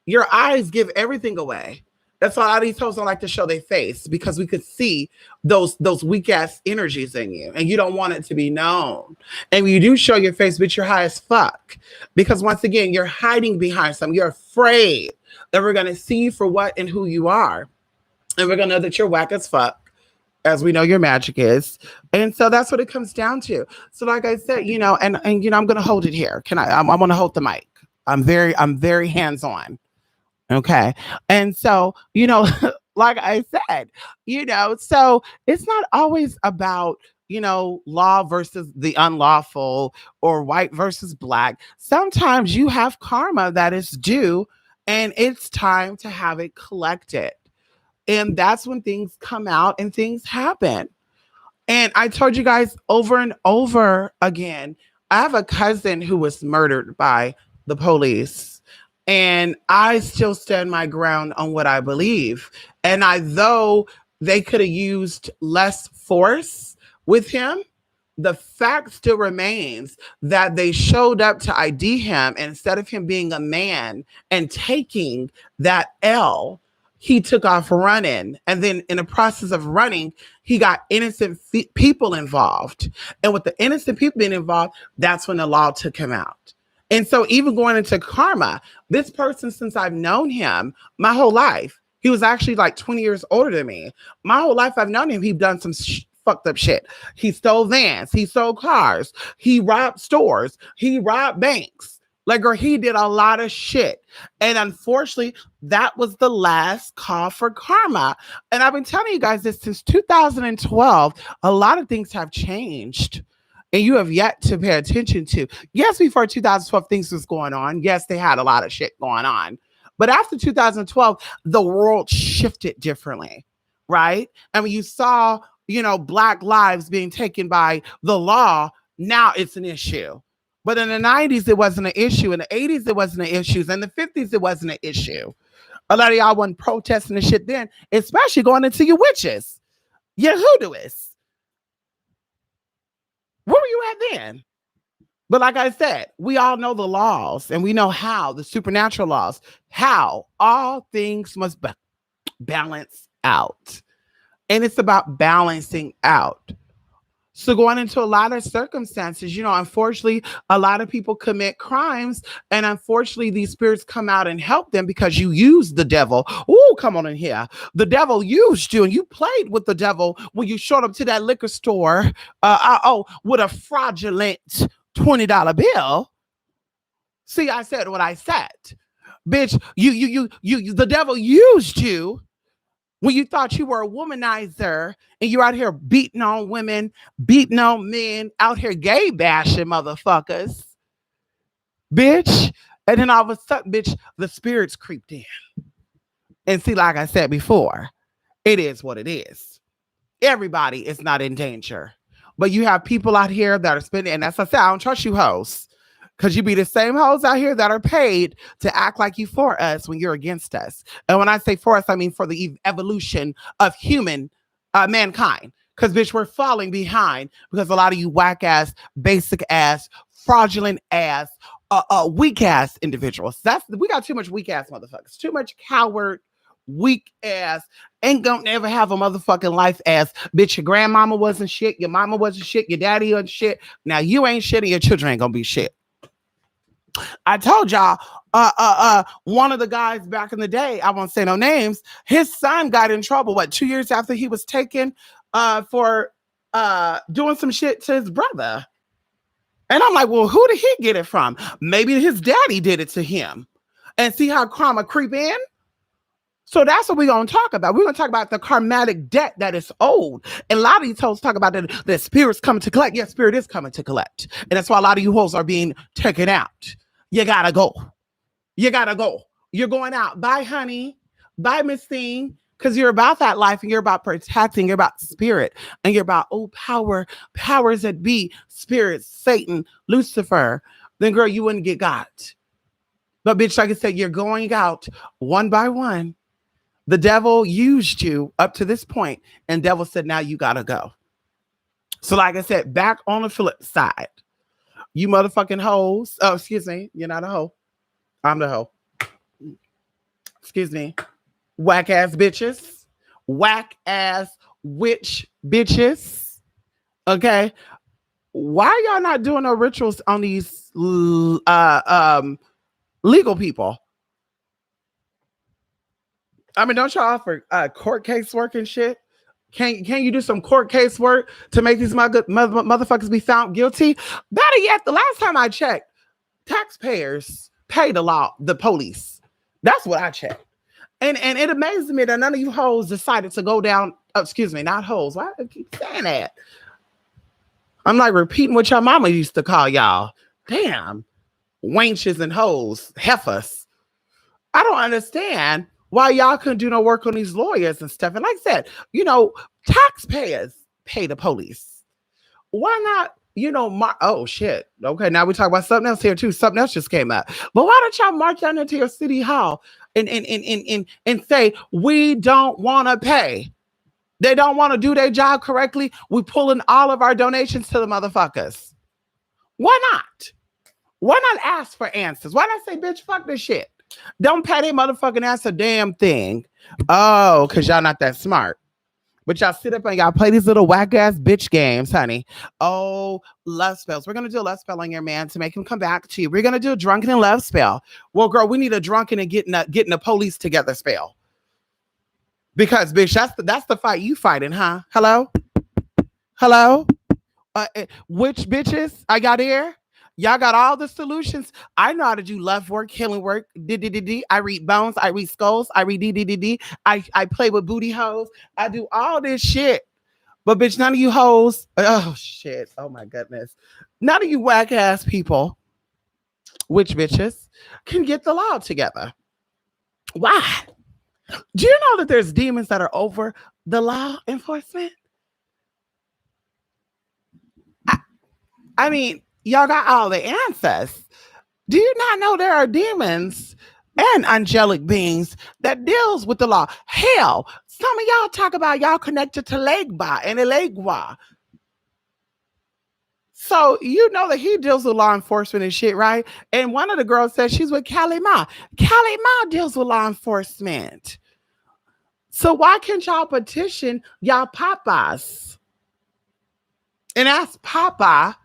Your eyes give everything away. That's why a lot of these hoes don't like to show their face, because we could see those weak ass energies in you, and you don't want it to be known. And when you do show your face, bitch, you're high as fuck, because once again, you're hiding behind something. You're afraid that we're gonna see you for what and who you are, and we're gonna know that you're whack as fuck, as we know your magic is. And so that's what it comes down to. So like I said, and I'm gonna hold it here. I'm gonna hold the mic. I'm very hands on. Okay. And so, like I said, so it's not always about, law versus the unlawful or white versus black. Sometimes you have karma that is due and it's time to have it collected. And that's when things come out and things happen. And I told you guys over and over again, I have a cousin who was murdered by the police. And I still stand my ground on what I believe. And though they could have used less force with him, the fact still remains that they showed up to ID him. And instead of him being a man and taking that L, he took off running. And then in the process of running, he got innocent people involved. And with the innocent people being involved, that's when the law took him out. And so even going into karma, this person, since I've known him my whole life, he was actually like 20 years older than me. My whole life I've known him. He's done some fucked up shit. He stole vans. He stole cars. He robbed stores. He robbed banks. Like, girl, he did a lot of shit. And unfortunately, that was the last call for karma. And I've been telling you guys this since 2012. A lot of things have changed. And you have yet to pay attention to. Yes, before 2012, things was going on. Yes, they had a lot of shit going on. But after 2012, the world shifted differently, right? And when you saw, Black lives being taken by the law, now it's an issue. But in the 90s, it wasn't an issue. In the 80s, it wasn't an issue. In the 50s, it wasn't an issue. A lot of y'all wasn't protesting the shit then, especially going into your witches, your hoodooists. Where were you at then? But like I said, we all know the laws and we know how, the supernatural laws, how all things must balance out. And it's about balancing out. So going into a lot of circumstances, unfortunately, a lot of people commit crimes, and unfortunately, these spirits come out and help them because you use the devil. Oh, come on in here. The devil used you, and you played with the devil when you showed up to that liquor store, with a fraudulent $20 bill. See, I said what I said, bitch. You, the devil used you when you thought you were a womanizer and you're out here beating on women, beating on men, out here gay bashing motherfuckers, bitch. And then all of a sudden, bitch, the spirits creeped in. And see, like I said before, it is what it is. Everybody is not in danger. But you have people out here that are spending, and as I said, I don't trust you hoes. Because you be the same hoes out here that are paid to act like you for us when you're against us. And when I say for us, I mean for the evolution of mankind. Because, bitch, we're falling behind because a lot of you whack ass, basic ass, fraudulent ass, weak ass individuals. We got too much weak ass motherfuckers. Too much coward, weak ass, ain't gonna never have a motherfucking life ass. Bitch, your grandmama wasn't shit, your mama wasn't shit, your daddy wasn't shit. Now you ain't shit and your children ain't gonna be shit. I told y'all, one of the guys back in the day, I won't say no names, his son got in trouble, 2 years after he was taken for doing some shit to his brother. And I'm like, well, who did he get it from? Maybe his daddy did it to him. And see how karma creep in? So that's what we're going to talk about. We're going to talk about the karmatic debt that is owed. And a lot of these hoes talk about that spirit's coming to collect. Yes, spirit is coming to collect. And that's why a lot of you hoes are being taken out. You got to go. You got to go. You're going out. Bye, honey. Bye, Miss Thing. Because you're about that life and you're about protecting. You're about spirit. And you're about, powers that be, spirit, Satan, Lucifer. Then, girl, you wouldn't get got. But, bitch, like I said, you're going out one by one. The devil used you up to this point, and devil said, now you gotta go. So like I said, back on the flip side, you motherfucking hoes. Oh, excuse me. You're not a hoe. I'm the hoe. Excuse me. Whack ass bitches. Whack ass witch bitches. Okay. Why y'all not doing no rituals on these legal people? I mean, don't y'all offer court case work and shit? Can you do some court case work to make these motherfuckers be found guilty? Better yet, the last time I checked, taxpayers pay the police. That's what I checked. And it amazes me that none of you hoes decided to go down. Excuse me, not hoes. Why do I keep saying that? I'm like repeating what your mama used to call y'all. Damn. Wenches and hoes. Heifers. I don't understand why y'all couldn't do no work on these lawyers and stuff. And like I said, taxpayers pay the police. Why not, oh shit. Okay, now we talk about something else here too. Something else just came up. But why don't y'all march down into your city hall and say, we don't want to pay. They don't want to do their job correctly. We pulling all of our donations to the motherfuckers. Why not? Why not ask for answers? Why not say, bitch, fuck this shit? Don't pay their motherfucking ass a damn thing. Oh, because y'all not that smart. But y'all sit up and y'all play these little whack ass bitch games, honey. Oh, love spells. We're going to do a love spell on your man to make him come back to you. We're going to do a drunken and love spell. Well, girl, we need a drunken and getting the police together spell. Because, bitch, that's the fight you fighting, huh? Hello? Which bitches I got here? Y'all got all the solutions. I know how to do love work, healing work. I read bones. I read skulls. I read I play with booty hoes. I do all this shit. But bitch, none of you hoes. Oh shit. Oh my goodness. None of you whack ass people, which bitches, can get the law together. Why? Do you know that there's demons that are over the law enforcement? I mean, y'all got all the answers. Do you not know there are demons and angelic beings that deals with the law? Hell, some of y'all talk about y'all connected to Legba and Elegua. So you know that he deals with law enforcement and shit, right? And one of the girls said she's with Kalima. Kalima deals with law enforcement. So why can't y'all petition y'all papas and ask Papa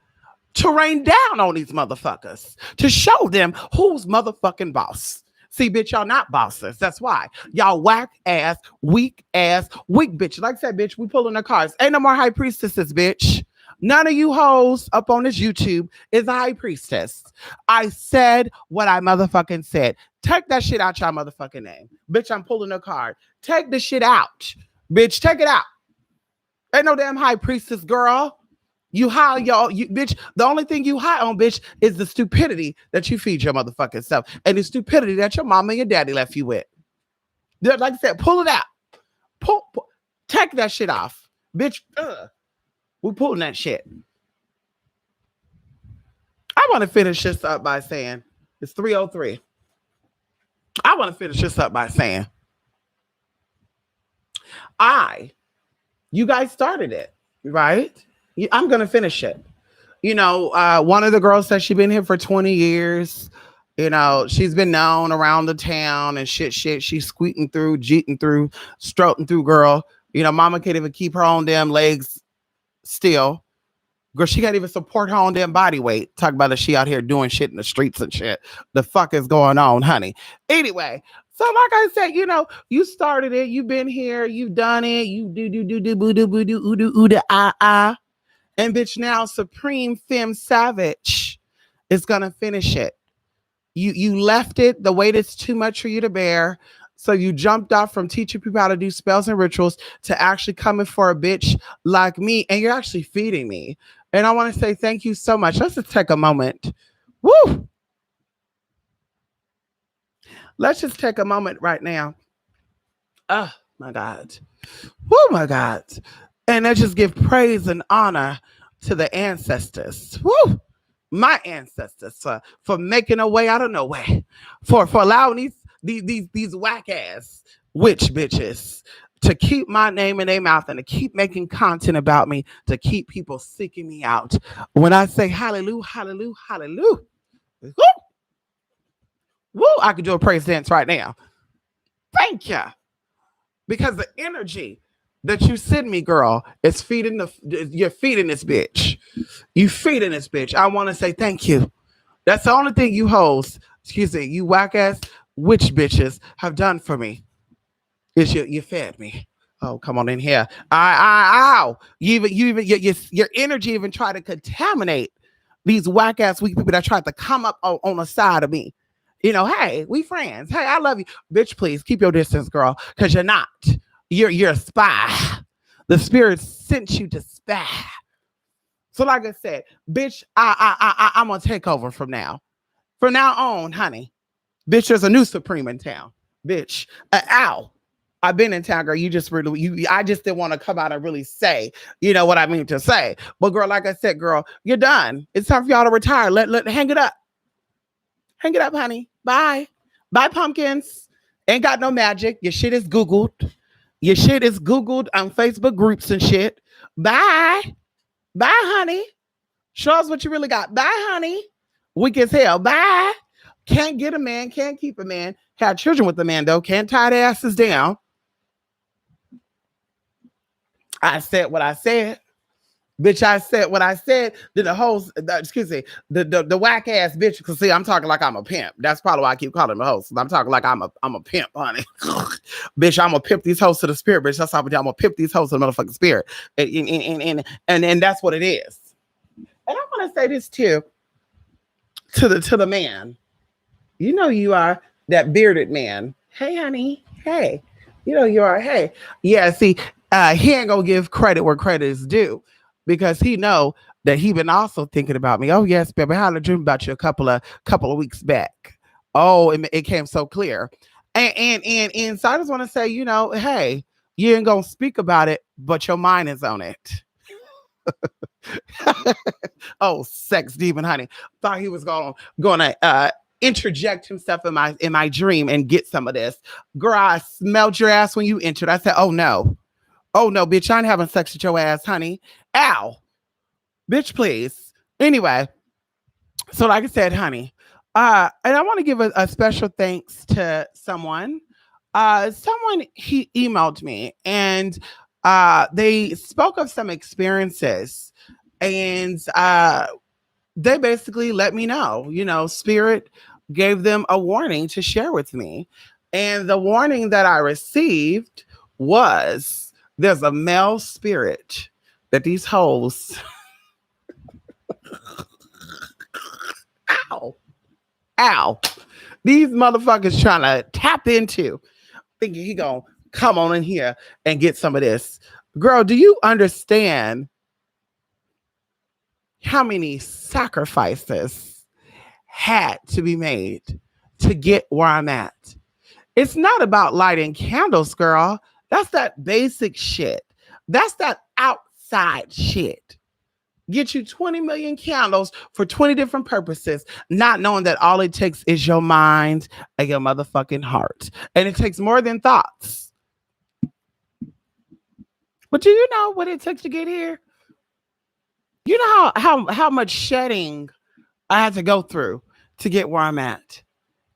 to rain down on these motherfuckers, to show them who's motherfucking boss? See, bitch, y'all not bosses. That's why. Y'all whack ass, weak bitch. Like I said, bitch, we pulling the cards. Ain't no more high priestesses, bitch. None of you hoes up on this YouTube is a high priestess. I said what I motherfucking said. Take that shit out y'all motherfucking name. Bitch, I'm pulling a card. Take the shit out. Bitch, take it out. Ain't no damn high priestess, girl. You high, y'all. You bitch. The only thing you high on, bitch, is the stupidity that you feed your motherfucking self, and the stupidity that your mama and your daddy left you with. Like I said, pull it out. Pull. Take that shit off, bitch. We're pulling that shit. I I want to finish this up by saying it's 3:03. I want to finish this up by saying you guys started it, right? I'm going to finish it. One of the girls said she's been here for 20 years. She's been known around the town and shit. She's squeaking through, jeeting through, strutting through, girl. Mama can't even keep her own damn legs still. Girl, she can't even support her own damn body weight. Talk about she out here doing shit in the streets and shit. The fuck is going on, honey? Anyway, so like I said, you started it. You've been here. You've done it. You do. And bitch, now Supreme Femme Savage is gonna finish it. You left it. The weight is too much for you to bear. So you jumped off from teaching people how to do spells and rituals to actually coming for a bitch like me. And you're actually feeding me. And I want to say thank you so much. Let's just take a moment. Woo! Let's just take a moment right now. Oh my God. Oh my God. And let's just give praise and honor to the ancestors. Woo! My ancestors for making a way out of no way. For allowing these whack ass witch bitches to keep my name in their mouth and to keep making content about me, to keep people seeking me out. When I say hallelujah, hallelujah, hallelujah. Woo! Woo! I could do a praise dance right now. Thank you. Because the energy that you send me, girl, is you're feeding this bitch. You feeding this bitch. I want to say thank you. That's the only thing you hoes, you whack ass witch bitches have done for me. Is you fed me. Oh, come on in here. Ow. Your energy even try to contaminate these whack ass weak people that tried to come up on the side of me. Hey, we friends. Hey, I love you. Bitch, please keep your distance, girl, because you're not. You're a spy. The spirit sent you to spy. So like I said, bitch, I'm gonna take over from now. From now on, honey. Bitch, there's a new Supreme in town. Bitch. Ow. I've been in town, girl. I just didn't want to come out and really say, what I mean to say. But girl, like I said, girl, you're done. It's time for y'all to retire. Hang it up. Hang it up, honey. Bye. Bye, pumpkins. Ain't got no magic. Your shit is Googled. Your shit is Googled on Facebook groups and shit. Bye. Bye, honey. Show us what you really got. Bye, honey. Weak as hell. Bye. Can't get a man. Can't keep a man. Had children with a man, though. Can't tie their asses down. I said what I said. Bitch, I said what I said. Then the host, the whack ass bitch. Cause see, I'm talking like I'm a pimp. That's probably why I keep calling him a host. I'm talking like I'm a pimp, honey. Bitch, I'm gonna pimp these hosts to the spirit, bitch. That's how I'm gonna pimp these hosts to the motherfucking spirit. And that's what it is. And I want to say this too to the man. You are that bearded man. Hey, honey. Hey. You are. Hey. Yeah. See, he ain't gonna give credit where credit is due. Because he know that he been also thinking about me. Oh yes, baby, I had a dream about you a couple of weeks back. Oh, it came so clear. And so I just want to say, hey, you ain't gonna speak about it, but your mind is on it. Oh, sex demon, honey. Thought he was gonna interject himself in my dream and get some of this. Girl, I smelled your ass when you entered. I said, oh no, bitch, I ain't having sex with your ass, honey. Ow. Bitch, please. Anyway, so like I said, honey, and I want to give a special thanks to someone. He emailed me and they spoke of some experiences and they basically let me know, spirit gave them a warning to share with me. And the warning that I received was there's a male spirit that these hoes ow these motherfuckers trying to tap into, thinking he gonna come on in here and get some of this. Girl, do you understand how many sacrifices had to be made to get where I'm at? It's not about lighting candles, girl. That's that basic shit. That's that outside shit. Get you 20 million candles for 20 different purposes, not knowing that all it takes is your mind and your motherfucking heart. And it takes more than thoughts. But do you know what it took to get here? You know how much shedding I had to go through to get where I'm at.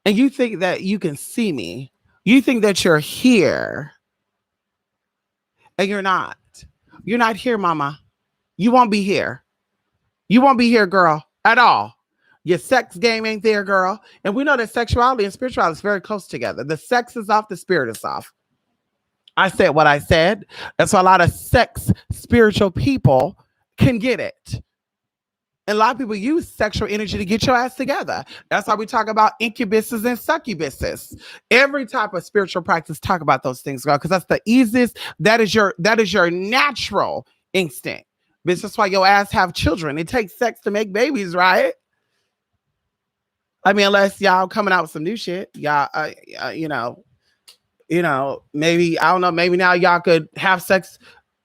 And you think that you can see me. You think that you're here, and you're not. You're not here, mama. You won't be here. You won't be here, girl, at all. Your sex game ain't there, girl. And we know that sexuality and spirituality is very close together. The sex is off, the spirit is off. I said what I said. That's why a lot of sex spiritual people can get it. And a lot of people use sexual energy to get your ass together. That's why we talk about incubuses and succubuses. Every type of spiritual practice talk about those things, girl, because that's the easiest. That is your natural instinct. Bitch, that's why your ass have children. It takes sex to make babies, right? I mean, unless y'all coming out with some new shit, y'all, maybe I don't know. Maybe now y'all could have sex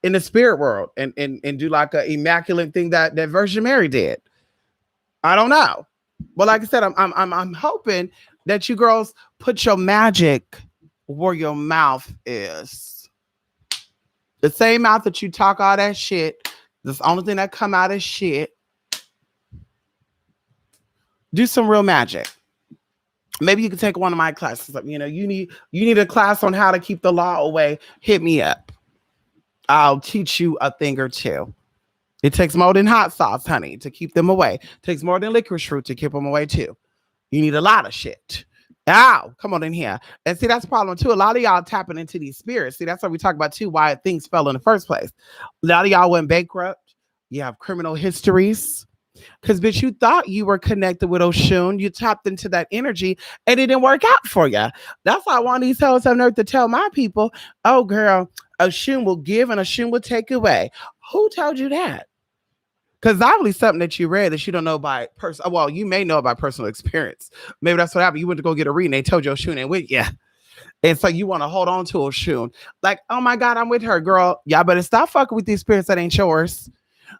in the spirit world and do like an immaculate thing that Virgin Mary did. I don't know, but like I said, I'm hoping that you girls put your magic where your mouth is. The same mouth that you talk all that shit. That's the only thing that come out is shit. Do some real magic. Maybe you can take one of my classes. You know, you need a class on how to keep the law away. Hit me up. I'll teach you a thing or two. It takes more than hot sauce, honey, to keep them away. It takes more than licorice fruit to keep them away, too. You need a lot of shit. Ow, come on in here. And see, that's the problem, too. A lot of y'all tapping into these spirits. See, that's what we talk about, too, why things fell in the first place. A lot of y'all went bankrupt. You have criminal histories. Because, bitch, you thought you were connected with Oshun. You tapped into that energy, and it didn't work out for you. That's why one of these hoes have nerve to tell my people, oh, girl, Oshun will give and Oshun will take away. Who told you that? Because obviously something that you read that you don't know by person. Well, you may know by personal experience. Maybe that's what happened. You went to go get a reading. They told you Oshun ain't with you. And so you want to hold on to Oshun. Like, oh, my God, I'm with her, girl. Y'all better stop fucking with these spirits that ain't yours.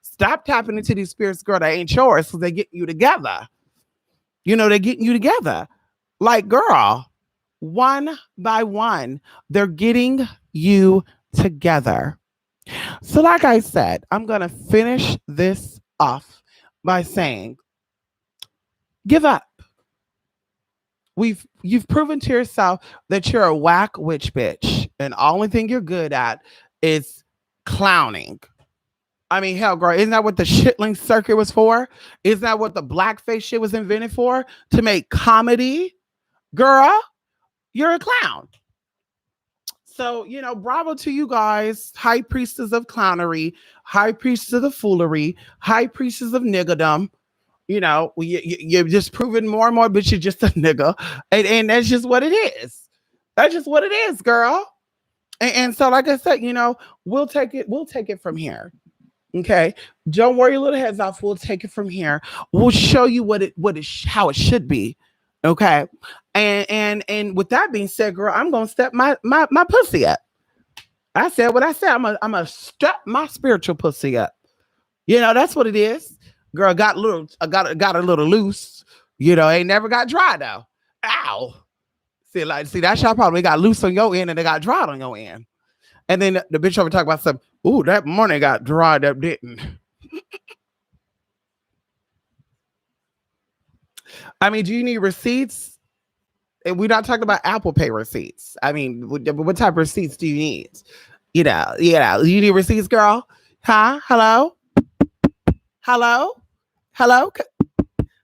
Stop tapping into these spirits, girl, that ain't yours, because they get you together. You know, they're getting you together. Like, girl, one by one, they're getting you together. So, like I said, I'm going to finish this off by saying, give up. You've proven to yourself that you're a whack witch bitch, and the only thing you're good at is clowning. I mean, hell, girl, isn't that what the shitling circuit was for? Isn't that what the blackface shit was invented for? To make comedy? Girl, you're a clown. So, you know, bravo to you guys, high priestess of clownery, high priestess of the foolery, high priestess of niggerdom. You know, you're just proving more and more, but you're just a nigga. And that's just what it is. That's just what it is, girl. And so, like I said, you know, we'll take it from here. Okay, don't worry your little heads off. We'll take it from here. We'll show you how it should be. Okay, and with that being said, girl, I'm gonna step my pussy up. I said what I said. I'm gonna step my spiritual pussy up. You know, that's what it is. Girl, got a little loose. You know, ain't never got dry though. Ow. See, that's your problem. It got loose on your end and it got dry on your end. And then the bitch over talk about something. Ooh, that money got dried up, didn't? I mean, do you need receipts? And we're not talking about Apple Pay receipts. I mean, what type of receipts do you need? You need receipts, girl? Huh? Hello?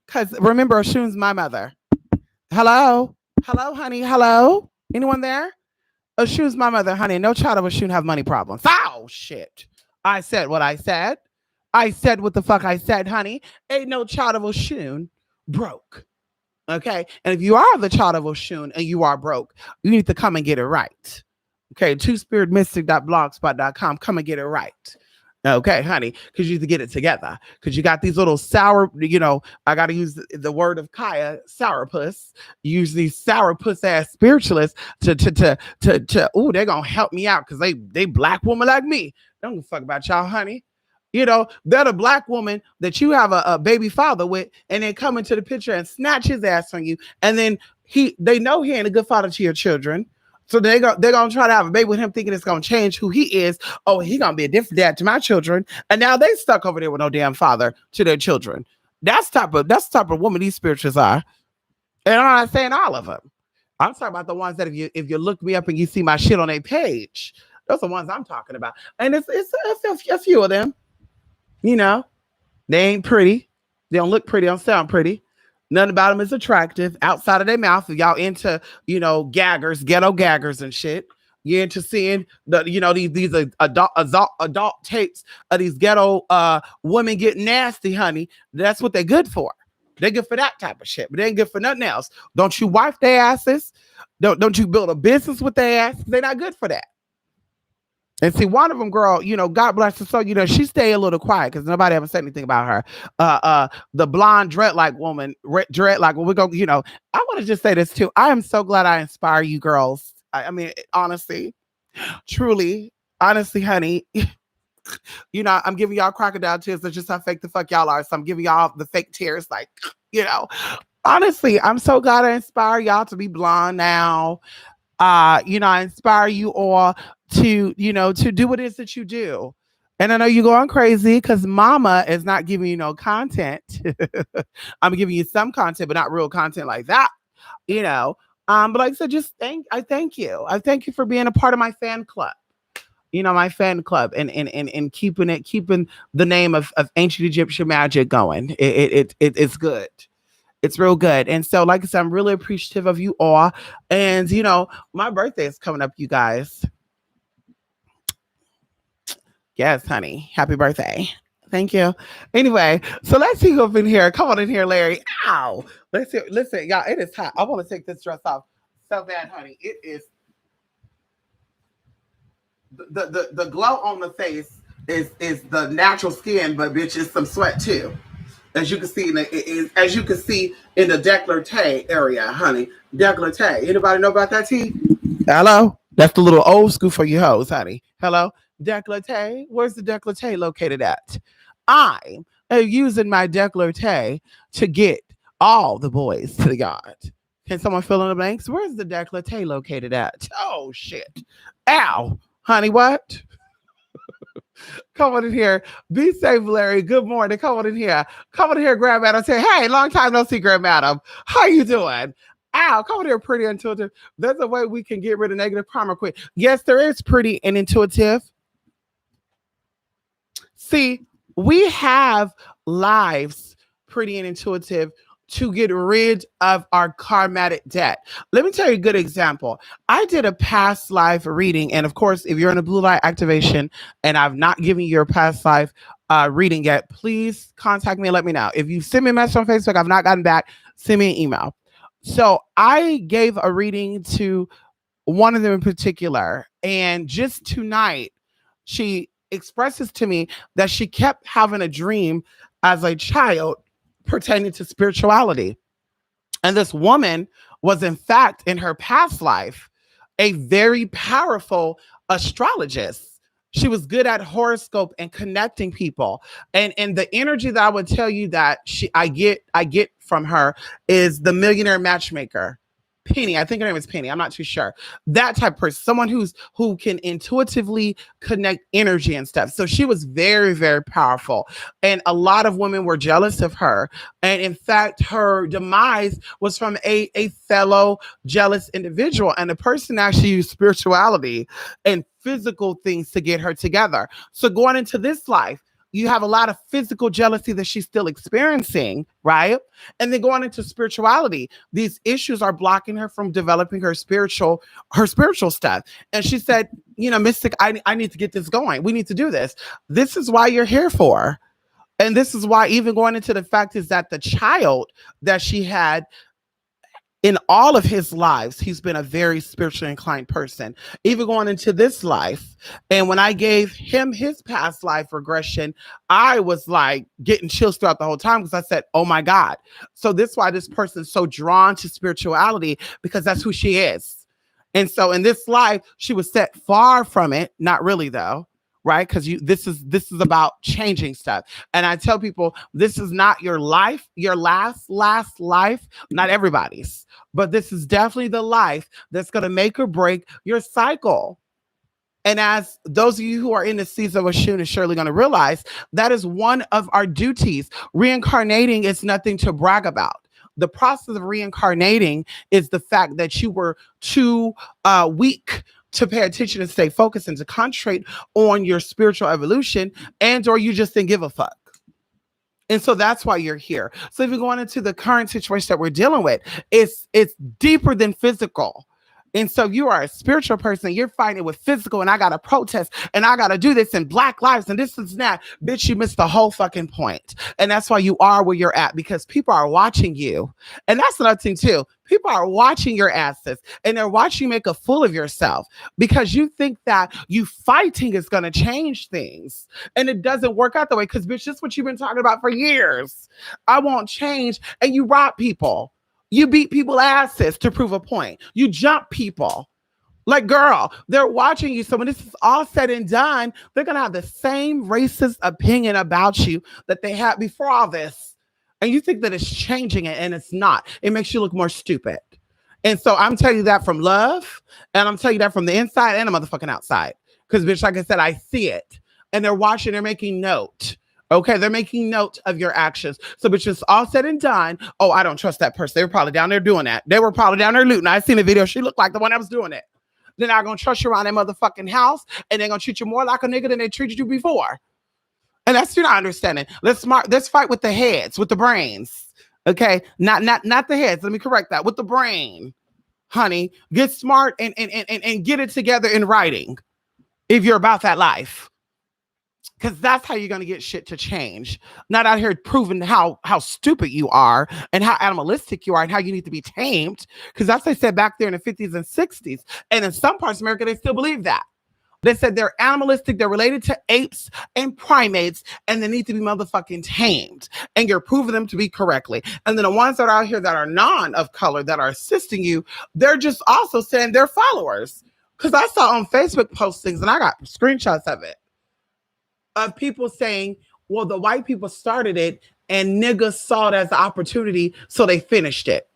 Because remember, Oshun's my mother. Hello, honey. Hello, anyone there? Oshun's my mother, honey. No child of Oshun have money problems. Oh, shit. I said what I said. I said what the fuck I said, honey. Ain't no child of Oshun broke. Okay? And if you are the child of Oshun and you are broke, you need to come and get it right. Okay? twospiritmystic.blogspot.com. Come and get it right. Okay, honey, because you need to get it together. Because you got these little sour, you know, I got to use the word of Kaya, sourpuss. Use these sourpuss ass spiritualists to they're going to help me out because they black woman like me. Don't give a fuck about y'all, honey. They're the black woman that you have a baby father with, and then come into the picture and snatch his ass from you, and then they know he ain't a good father to your children. So they're gonna try to have a baby with him, thinking it's gonna change who he is. Oh, he gonna be a different dad to my children, and now they stuck over there with no damn father to their children. That's the type of woman these spirituals are, and I'm not saying all of them. I'm talking about the ones that if you look me up and you see my shit on a page, those are the ones I'm talking about, and it's a few of them. You know, they ain't pretty. They don't look pretty. Don't sound pretty. None about them is attractive outside of their mouth. If y'all into, gaggers, ghetto gaggers and shit, you're into seeing these adult tapes of these ghetto women getting nasty, honey. That's what they're good for. They're good for that type of shit, but they ain't good for nothing else. Don't you wife their asses? Don't you build a business with their ass? They're not good for that. And see, one of them, girl, God bless her soul, she stay a little quiet because nobody ever said anything about her. The blonde dreadlock woman, dreadlock. Well, we go, I want to just say this too. I am so glad I inspire you girls. I mean, honestly, truly, honestly, honey, I'm giving y'all crocodile tears. That's just how fake the fuck y'all are. So I'm giving y'all the fake tears, like, honestly, I'm so glad I inspire y'all to be blonde now. I inspire you all to do what it is that you do. And I know you're going crazy because mama is not giving you no content. I'm giving you some content, but not real content like that, But like I said, I thank you. I thank you for being a part of my fan club. My fan club and keeping the name of ancient Egyptian magic going. It's good. It's real good. And so, like I said, I'm really appreciative of you all. And, my birthday is coming up, you guys. Yes, honey. Happy birthday. Thank you. Anyway, so let's see who's in here. Come on in here, Larry. Ow. Let's see. Listen, y'all, it is hot. I want to take this dress off so bad, honey. It is. The glow on the face is the natural skin, but bitch, it's some sweat too. As you can see in the décolleté area, honey. Décolleté. Anybody know about that tea? Hello? That's the little old school for you hoes, honey. Hello? Décolleté. Where's the décolleté located at? I am using my décolleté to get all the boys to the yard. Can someone fill in the blanks? Where's the décolleté located at? Oh, shit. Ow. Honey, what? Come on in here. Be safe, Larry. Good morning. Come on in here. Come on in here, Grand Madam. Say, hey, long time no see, Grand Madam. How you doing? Ow, come on here, pretty intuitive. There's a way we can get rid of negative karma quick. Yes, there is pretty and intuitive. See, we have lives, pretty and intuitive, to get rid of our karmatic debt. Let me tell you a good example. I did a past life reading. And of course, if you're in a blue light activation and I've not given you your past life reading yet, please contact me and let me know. If you send me a message on Facebook, I've not gotten back, send me an email. So I gave a reading to one of them in particular. And just tonight, she expresses to me that she kept having a dream as a child pertaining to spirituality. And this woman was, in fact, in her past life, a very powerful astrologist. She was good at horoscope and connecting people. And the energy that I would tell you that I get from her is the millionaire matchmaker. Penny, I think her name is Penny. I'm not too sure. That type of person, someone who can intuitively connect energy and stuff. So she was very, very powerful. And a lot of women were jealous of her. And in fact, her demise was from a fellow jealous individual. And the person actually used spirituality and physical things to get her together. So going into this life, you have a lot of physical jealousy that she's still experiencing, right? And then going into spirituality, these issues are blocking her from developing her spiritual stuff. And she said, Mystic, I need to get this going. We need to do this. This is why you're here for. And this is why, even going into the fact is that the child that she had, in all of his lives, he's been a very spiritually inclined person, even going into this life. And when I gave him his past life regression, I was like getting chills throughout the whole time because I said, oh my God. So this is why this person's so drawn to spirituality, because that's who she is. And so in this life, she was set far from it. Not really, though. right? Because this is about changing stuff. And I tell people this is not your life, your last life, not everybody's, but this is definitely the life that's going to make or break your cycle. And as those of you who are in the season of Shun is surely going to realize, that is one of our duties. Reincarnating is nothing to brag about. The process of reincarnating is the fact that you were too weak to pay attention and stay focused and to concentrate on your spiritual evolution, and or you just didn't give a fuck. And so that's why you're here. So if you're going into the current situation that we're dealing with, it's deeper than physical. And so you are a spiritual person, you're fighting with physical, and I got to protest, and I got to do this, and Black lives, and this is that. Bitch, you missed the whole fucking point. And that's why you are where you're at, because people are watching you. And that's another thing too. People are watching your asses, and they're watching you make a fool of yourself because you think that you fighting is going to change things. And it doesn't work out that way, because bitch, this is what you've been talking about for years. I won't change. And you rob people. You beat people asses to prove a point. You jump people. Like, girl, they're watching you. So when this is all said and done, they're going to have the same racist opinion about you that they had before all this. And you think that it's changing it, and it's not. It makes you look more stupid. And so I'm telling you that from love, and I'm telling you that from the inside and the motherfucking outside. Because, bitch, like I said, I see it. And they're watching, they're making note. Okay, they're making note of your actions. So, but just all said and done, oh, I don't trust that person. They were probably down there doing that. They were probably down there looting. I seen a video. She looked like the one that was doing it. They're not going to trust you around that motherfucking house, and they're going to treat you more like a nigga than they treated you before. And that's you're not understanding. Let's fight with the heads, with the brains. Okay, not the heads. Let me correct that. With the brain, honey. Get smart and get it together in writing if you're about that life. Because that's how you're going to get shit to change. Not out here proving how stupid you are and how animalistic you are and how you need to be tamed. Because that's what they said back there in the 50s and 60s. And in some parts of America, they still believe that. They said they're animalistic, they're related to apes and primates, and they need to be motherfucking tamed. And you're proving them to be correctly. And then the ones that are out here that are non of color, that are assisting you, they're just also saying they're followers. Because I saw on Facebook postings, and I got screenshots of it, of people saying, well, the white people started it and niggas saw it as an opportunity, so they finished it.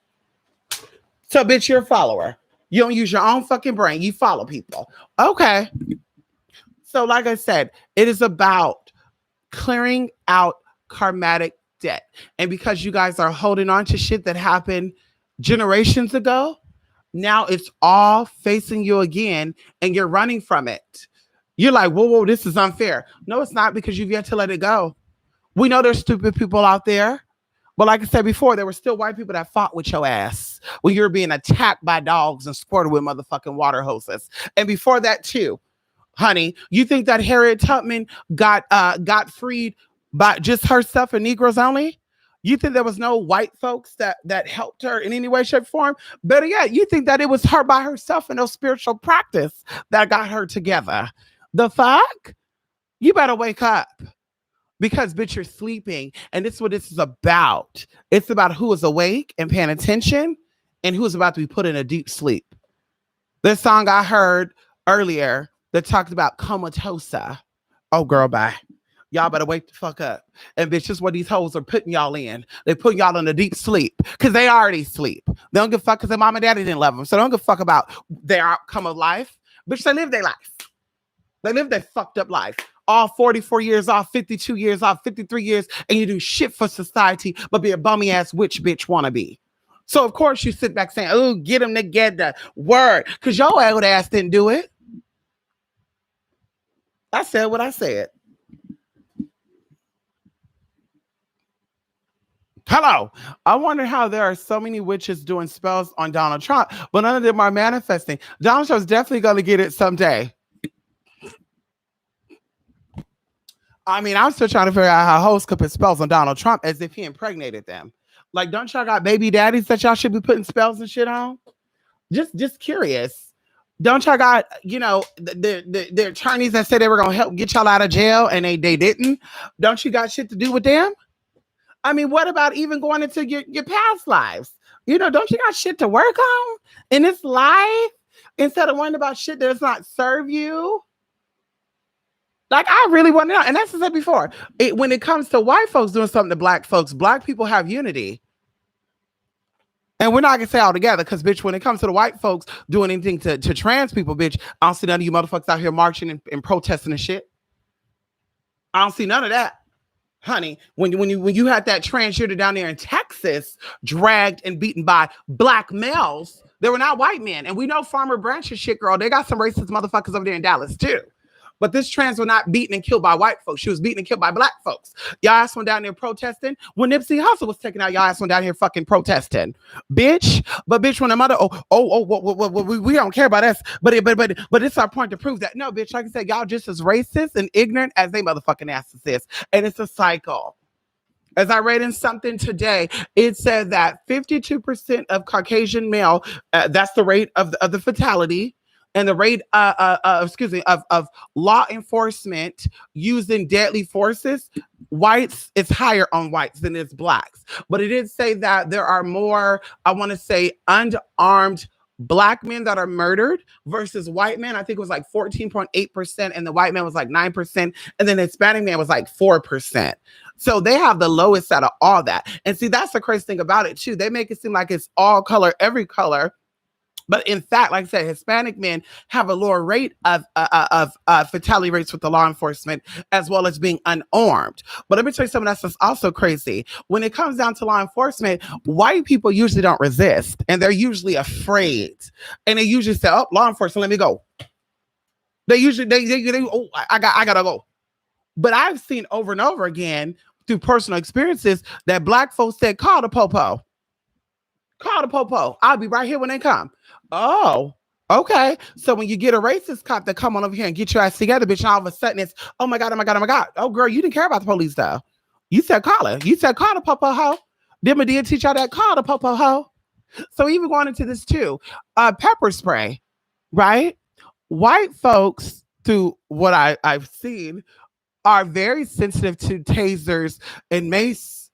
So, bitch, you're a follower. You don't use your own fucking brain. You follow people. Okay. So, like I said, it is about clearing out karmatic debt. And because you guys are holding on to shit that happened generations ago, now it's all facing you again, and you're running from it. You're like, whoa, this is unfair. No, it's not, because you've yet to let it go. We know there's stupid people out there. But like I said before, there were still white people that fought with your ass when you were being attacked by dogs and squirted with motherfucking water hoses. And before that too, honey, you think that Harriet Tubman got freed by just herself and Negroes only? You think there was no white folks that helped her in any way, shape, form? Better yet, you think that it was her by herself and no spiritual practice that got her together? The fuck? You better wake up, because bitch, you're sleeping. And this is what this is about. It's about who is awake and paying attention and who is about to be put in a deep sleep. This song I heard earlier that talked about comatosa. Oh girl, bye. Y'all better wake the fuck up. And bitch, just what these hoes are putting y'all in. They're putting y'all in a deep sleep because they already sleep. They don't give a fuck because their mom and daddy didn't love them. So they don't give a fuck about their outcome of life. Bitch, they live their life. They live their fucked up life. All 44 years off, 52 years off, 53 years, and you do shit for society, but be a bummy ass witch bitch wannabe. So of course you sit back saying, oh, get them together. Word. Because your old ass didn't do it. I said what I said. Hello. I wonder how there are so many witches doing spells on Donald Trump, but none of them are manifesting. Donald Trump's definitely going to get it someday. I mean, I'm still trying to figure out how hoes could put spells on Donald Trump as if he impregnated them. Like, don't y'all got baby daddies that y'all should be putting spells and shit on? Just curious. Don't y'all got, the attorneys that said they were going to help get y'all out of jail and they didn't? Don't you got shit to do with them? I mean, what about even going into your past lives? Don't you got shit to work on in this life instead of worrying about shit that does not serve you? Like, I really want to know. And that's what I said before. When it comes to white folks doing something to black folks, black people have unity. And we're not gonna say all together, because bitch, when it comes to the white folks doing anything to trans people, bitch, I don't see none of you motherfuckers out here marching and protesting and shit. I don't see none of that. Honey, when you had that transgender down there in Texas, dragged and beaten by black males, they were not white men. And we know Farmer Branch's shit, girl. They got some racist motherfuckers over there in Dallas too. But this trans was not beaten and killed by white folks. She was beaten and killed by black folks. Y'all ass went down there protesting. When Nipsey Hussle was taken out, y'all ass went down here fucking protesting, bitch. But bitch, when the mother, we don't care about us. But it's our point to prove that no, bitch. Like I said, y'all just as racist and ignorant as they motherfucking asses is, and it's a cycle. As I read in something today, it said that 52% of Caucasian male, that's the rate of the fatality, and the rate of law enforcement using deadly forces, whites, it's higher on whites than it's blacks. But it did say that there are more, I want to say, unarmed black men that are murdered versus white men. I think it was like 14.8%, and the white man was like 9%, and then the Hispanic man was like 4%. So they have the lowest out of all that. And see, that's the crazy thing about it too. They make it seem like it's all color, every color. But in fact, like I said, Hispanic men have a lower rate of fatality rates with the law enforcement, as well as being unarmed. But let me tell you something that's also crazy. When it comes down to law enforcement, white people usually don't resist, and they're usually afraid. And they usually say, "Oh, law enforcement, let me go." They usually oh, I gotta go. But I've seen over and over again through personal experiences that black folks said, "Call the popo. Call the popo. I'll be right here when they come." Oh, okay. So when you get a racist cop that come on over here and get your ass together, bitch, and all of a sudden it's, oh my God, oh my God, oh my God. Oh, girl, you didn't care about the police though. You said call her. You said call the popo ho. Did Medea teach y'all that? Call the popo ho. So even going into this too, pepper spray, right? White folks, through what I've seen, are very sensitive to tasers and mace.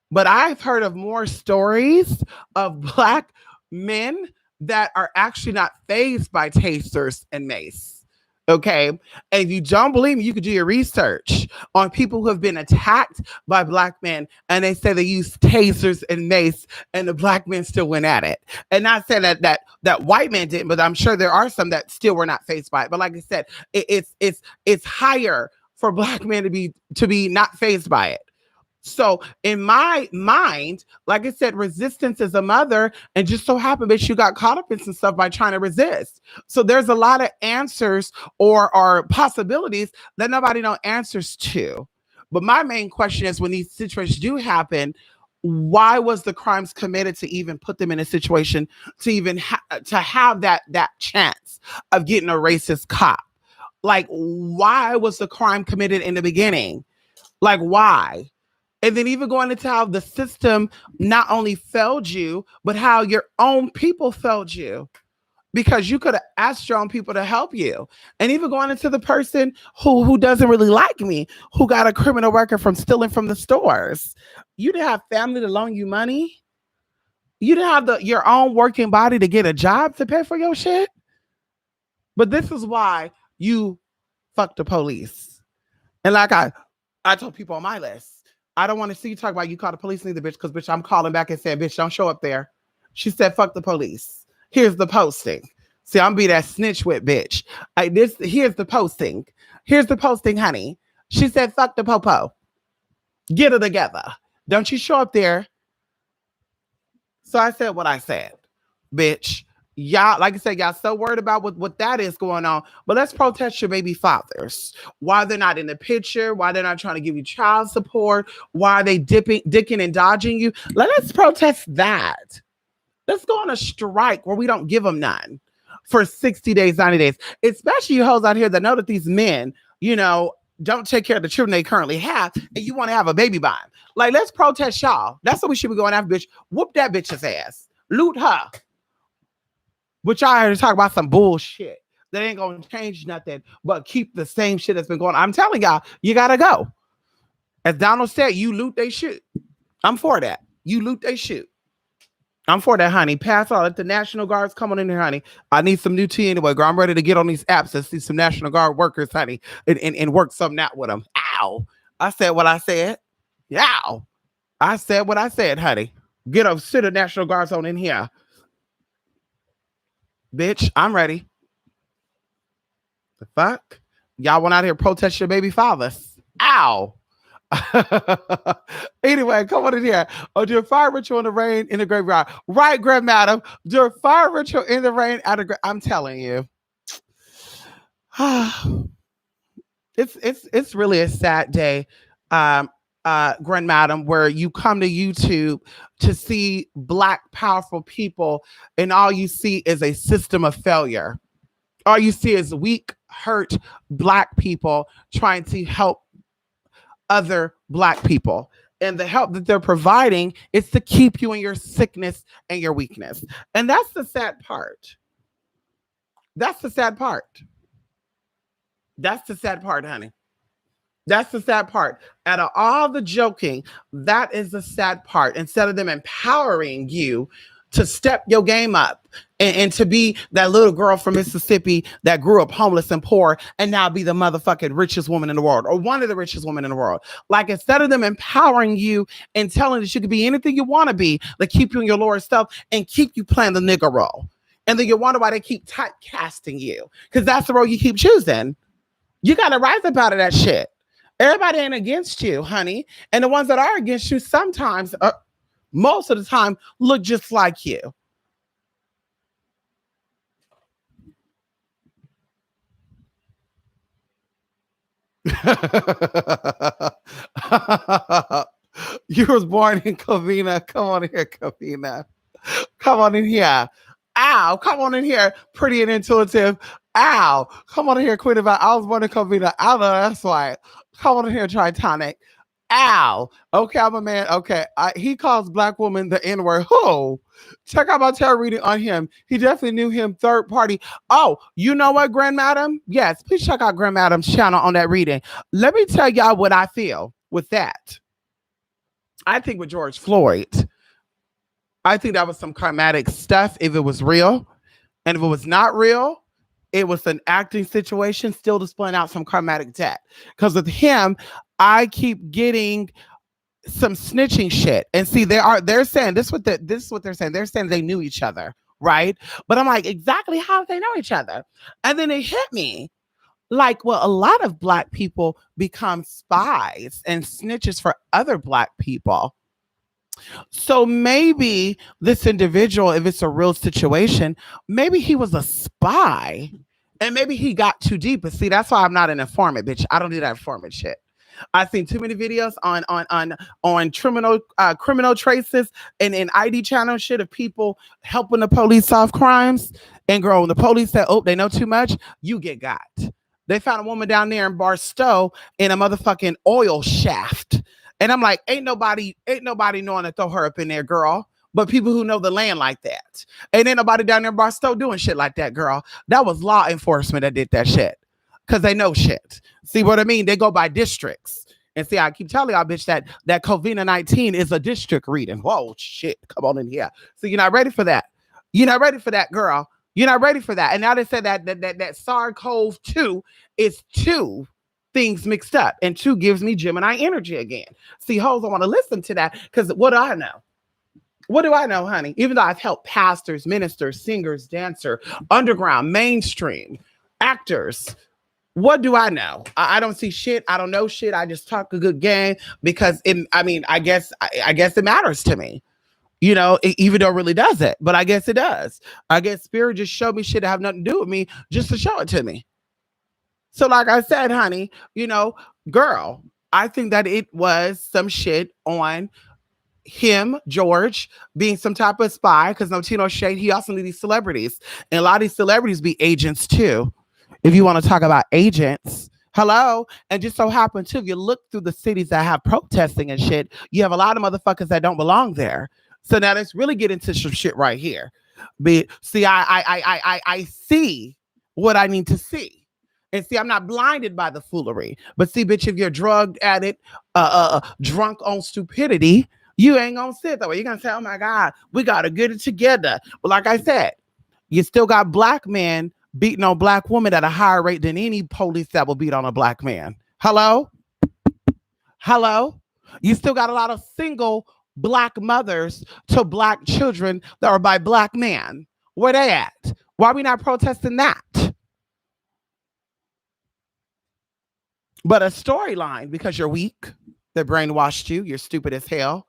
But I've heard of more stories of black men that are actually not fazed by tasers and mace. Okay. And if you don't believe me, you could do your research on people who have been attacked by black men, and they say they use tasers and mace, and the black men still went at it. And not saying that white men didn't, but I'm sure there are some that still were not fazed by it. But like I said, it's higher for black men to be not fazed by it. So in my mind, like I said, resistance is a mother, and just so happened that you got caught up in some stuff by trying to resist. So there's a lot of answers or possibilities that nobody knows answers to. But my main question is, when these situations do happen, why was the crimes committed to even put them in a situation to even to have that chance of getting a racist cop? Like, why was the crime committed in the beginning? Like, why? And then even going into how the system not only failed you, but how your own people failed you, because you could have asked your own people to help you. And even going into the person who doesn't really like me, who got a criminal record from stealing from the stores. You didn't have family to loan you money. You didn't have your own working body to get a job to pay for your shit. But this is why you fuck the police. And like I told people on my list, I don't want to see you talk about you call the police neither, bitch, because, bitch, I'm calling back and saying, bitch, don't show up there. She said, fuck the police. Here's the posting. See, I'm be that snitch with, bitch. Here's the posting. Here's the posting, honey. She said, fuck the popo. Get it together. Don't you show up there. So I said what I said, bitch. Y'all, like I said, y'all so worried about what that is going on. But let's protest your baby fathers. Why they're not in the picture, why they're not trying to give you child support, why are they dicking and dodging you. Let us protest that. Let's go on a strike where we don't give them none for 60 days, 90 days. Especially you hoes out here that know that these men, don't take care of the children they currently have, and you want to have a baby by them. Like, let's protest y'all. That's what we should be going after, bitch. Whoop that bitch's ass. Loot her. But y'all here to talk about some bullshit that ain't gonna change nothing but keep the same shit that's been going on. I'm telling y'all, you gotta go. As Donald said, you loot, they shoot. I'm for that. You loot, they shoot. I'm for that, honey. Pass on. Let the National Guards come on in here, honey. I need some new tea anyway, girl. I'm ready to get on these apps and see some National Guard workers, honey, and work something out with them. Ow. I said what I said. Ow. I said what I said, honey. Get a sit of National Guards on in here. Bitch, I'm ready. The fuck? Y'all went out here protest your baby fathers. Ow. Anyway, come on in here. Oh, do a fire ritual in the rain in the graveyard. Right, Grand Madam. Do a fire ritual in the rain at a I'm telling you. it's really a sad day. Grand Madam, where you come to YouTube to see Black powerful people, and all you see is a system of failure. All you see is weak, hurt Black people trying to help other Black people. And the help that they're providing is to keep you in your sickness and your weakness. And that's the sad part. That's the sad part. That's the sad part, honey. That's the sad part. Out of all the joking, that is the sad part. Instead of them empowering you to step your game up and to be that little girl from Mississippi that grew up homeless and poor and now be the motherfucking richest woman in the world, or one of the richest women in the world. Like, instead of them empowering you and telling that you could be anything you want to be, they keep you in your lower stuff and keep you playing the nigger role. And then you wonder why they keep typecasting you, because that's the role you keep choosing. You got to rise up out of that shit. Everybody ain't against you, honey. And the ones that are against you sometimes, most of the time, look just like you. You was born in Covina. Come on here, Covina. Come on in here. Ow, come on in here. Pretty and intuitive. Ow, come on in here, Queen of I was born in Covina. I know that's why. Come on in here, Tritonic. Ow. Okay, I'm a man. Okay. He calls Black woman the N-word. Who? Check out my tarot reading on him. He definitely knew him third party. Oh, you know what, Grand Madam? Yes, please check out Grand Madam's channel on that reading. Let me tell y'all what I feel with that. I think with George Floyd, I think that was some karmatic stuff if it was real. And if it was not real, it was an acting situation still displaying out some karmatic debt. Because with him, I keep getting some snitching shit. And see, they're saying this is what they're saying. They're saying they knew each other, right? But I'm like, exactly how do they know each other? And then it hit me. Like, well, a lot of Black people become spies and snitches for other Black people. So maybe this individual, if it's a real situation, maybe he was a spy and maybe he got too deep. But see, that's why I'm not an informant, bitch. I don't do that informant shit. I've seen too many videos on criminal traces and ID channel shit of people helping the police solve crimes. And girl, when the police said, oh, they know too much, you get got. They found a woman down there in Barstow in a motherfucking oil shaft. And I'm like, ain't nobody knowing to throw her up in there, girl. But people who know the land like that. And ain't nobody down there in Barstow doing shit like that, girl. That was law enforcement that did that shit. Because they know shit. See what I mean? They go by districts. And see, I keep telling y'all, bitch, that COVID-19 is a district reading. Whoa, shit. Come on in here. So you're not ready for that. You're not ready for that, girl. You're not ready for that. And now they said that SARS-CoV-2 is 2 things mixed up, and 2 gives me Gemini energy again. See, hoes, I want to listen to that, because what do I know? What do I know, honey? Even though I've helped pastors, ministers, singers, dancer, underground, mainstream, actors, what do I know? I don't see shit. I don't know shit. I just talk a good game because I guess it matters to me. You know, even though it really doesn't, but I guess it does. I guess spirit just showed me shit that have nothing to do with me just to show it to me. So like I said, honey, you know, girl, I think that it was some shit on him, George, being some type of spy, because no Tino shade, he also knew these celebrities. And a lot of these celebrities be agents too. If you want to talk about agents, hello. And just so happen too, if you look through the cities that have protesting and shit, you have a lot of motherfuckers that don't belong there. So now let's really get into some shit right here. But see, I see what I need to see. And see, I'm not blinded by the foolery. But see, bitch, if you're drug addict, drunk on stupidity, You ain't gonna sit that way. You're gonna say, oh my God, we gotta get it together. But like I said, you still got black men beating on black women at a higher rate than any police that will beat on a black man. Hello? Hello? You still got a lot of single black mothers to black children that are by black men. Where they at? Why are we not protesting that? But a storyline, because you're weak, they brainwashed you, you're stupid as hell.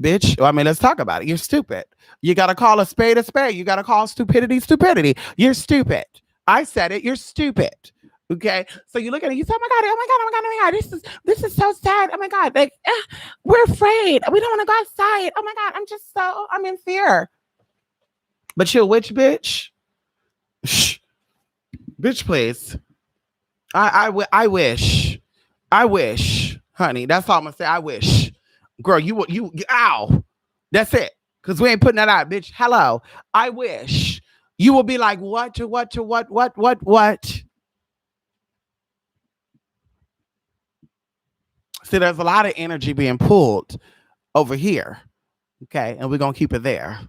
Bitch, I mean, let's talk about it. You're stupid. You got to call a spade a spade. You got to call stupidity stupidity. You're stupid. I said it. You're stupid. Okay, so you look at it. You say, "Oh my god! Oh my god! Oh my god! Oh my god! This is so sad. Oh my god! Like we're afraid. We don't want to go outside. Oh my god! I'm in fear." But you a witch, bitch. Shh, bitch, please. I wish, honey. That's all I'm gonna say. I wish, girl. You. Ow. That's it. Cause we ain't putting that out, bitch. Hello. I wish you will be like, what? See, there's a lot of energy being pulled over here. Okay, and we're gonna keep it there.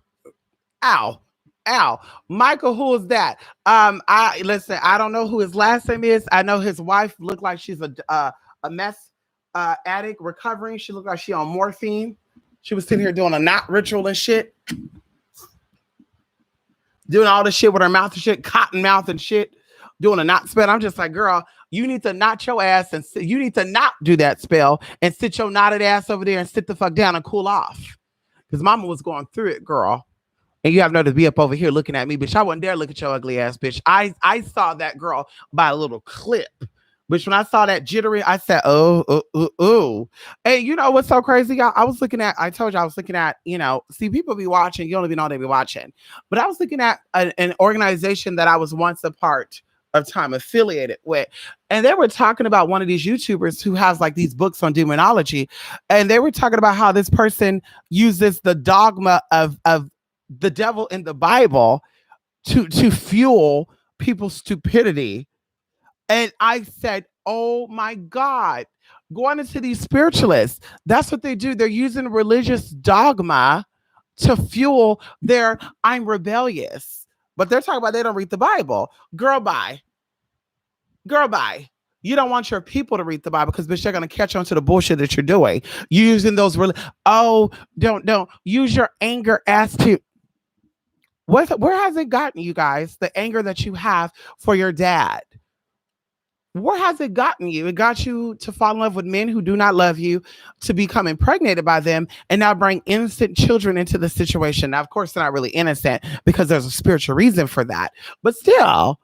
Ow. Ow. Michael, who is that? I listen, I don't know who his last name is. I know his wife looked like she's a mess addict recovering. She looked like she on morphine. She was sitting here doing a knot ritual and shit. Doing all this shit with her mouth and shit, cotton mouth and shit, doing a knot spell. I'm just like, girl, you need to knot your ass and you need to not do that spell and sit your knotted ass over there and sit the fuck down and cool off. Because mama was going through it, girl. And you have no to be up over here looking at me, bitch. I wouldn't dare look at your ugly ass, bitch. I saw that girl by a little clip. Bitch, when I saw that jittery, I said, oh. And you know what's so crazy, y'all? I told you I was looking at, see, people be watching. You don't even know they be watching. But I was looking at an organization that I was once a part of time affiliated with. And they were talking about one of these YouTubers who has like these books on demonology. And they were talking about how this person uses the dogma of the devil in the Bible to fuel people's stupidity. And I said, oh my God, going into these spiritualists, that's what they do. They're using religious dogma to fuel their I'm rebellious. But they're talking about they don't read the Bible. Girl, bye. You don't want your people to read the Bible because bitch, they're gonna catch on to the bullshit that you're doing. Using those don't use your anger as to where has it gotten you guys? The anger that you have for your dad. Where has it gotten you? It got you to fall in love with men who do not love you, to become impregnated by them, and now bring innocent children into the situation. Now, of course, they're not really innocent because there's a spiritual reason for that. But still,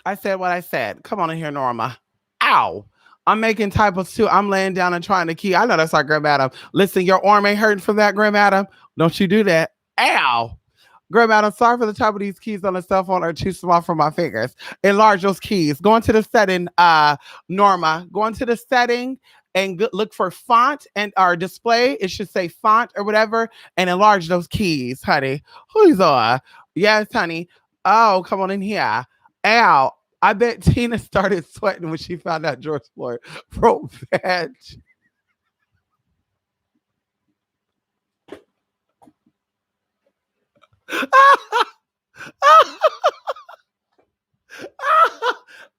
I said what I said. Come on in here, Norma. Ow. I'm making typos too. I'm laying down and trying to key. I know that's our Grandma Adam. Listen, your arm ain't hurting from that, Grandma Adam. Don't you do that. Ow. Grandma Adam, sorry for the top of these keys on the cell phone are too small for my fingers. Enlarge those keys. Go into the setting, Norma. Go into the setting and look for font and or display. It should say font or whatever, and enlarge those keys, honey. Who's on? Yes, honey. Oh, come on in here. Ow. I bet Tina started sweating when she found out George Floyd wrote bad.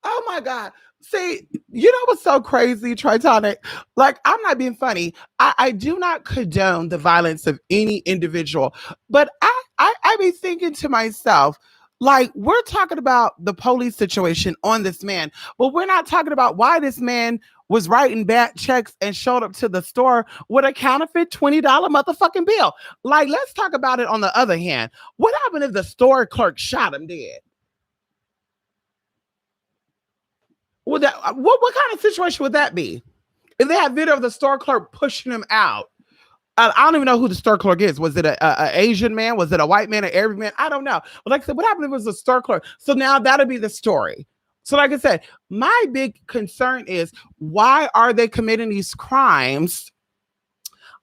Oh my God. See, you know what's so crazy, Tritonic? Like, I'm not being funny. I do not condone the violence of any individual, but I be thinking to myself, like, we're talking about the police situation on this man, but we're not talking about why this man was writing bad checks and showed up to the store with a counterfeit $20 motherfucking bill. Like, let's talk about it on the other hand. What happened if the store clerk shot him dead? Would that what kind of situation would that be? If they had video of the store clerk pushing him out, I don't even know who the store clerk is. Was it a Asian man? Was it a white man? An Arab man? I don't know. But like I said, what happened if it was a store clerk? So now that'll be the story. So like I said, my big concern is why are they committing these crimes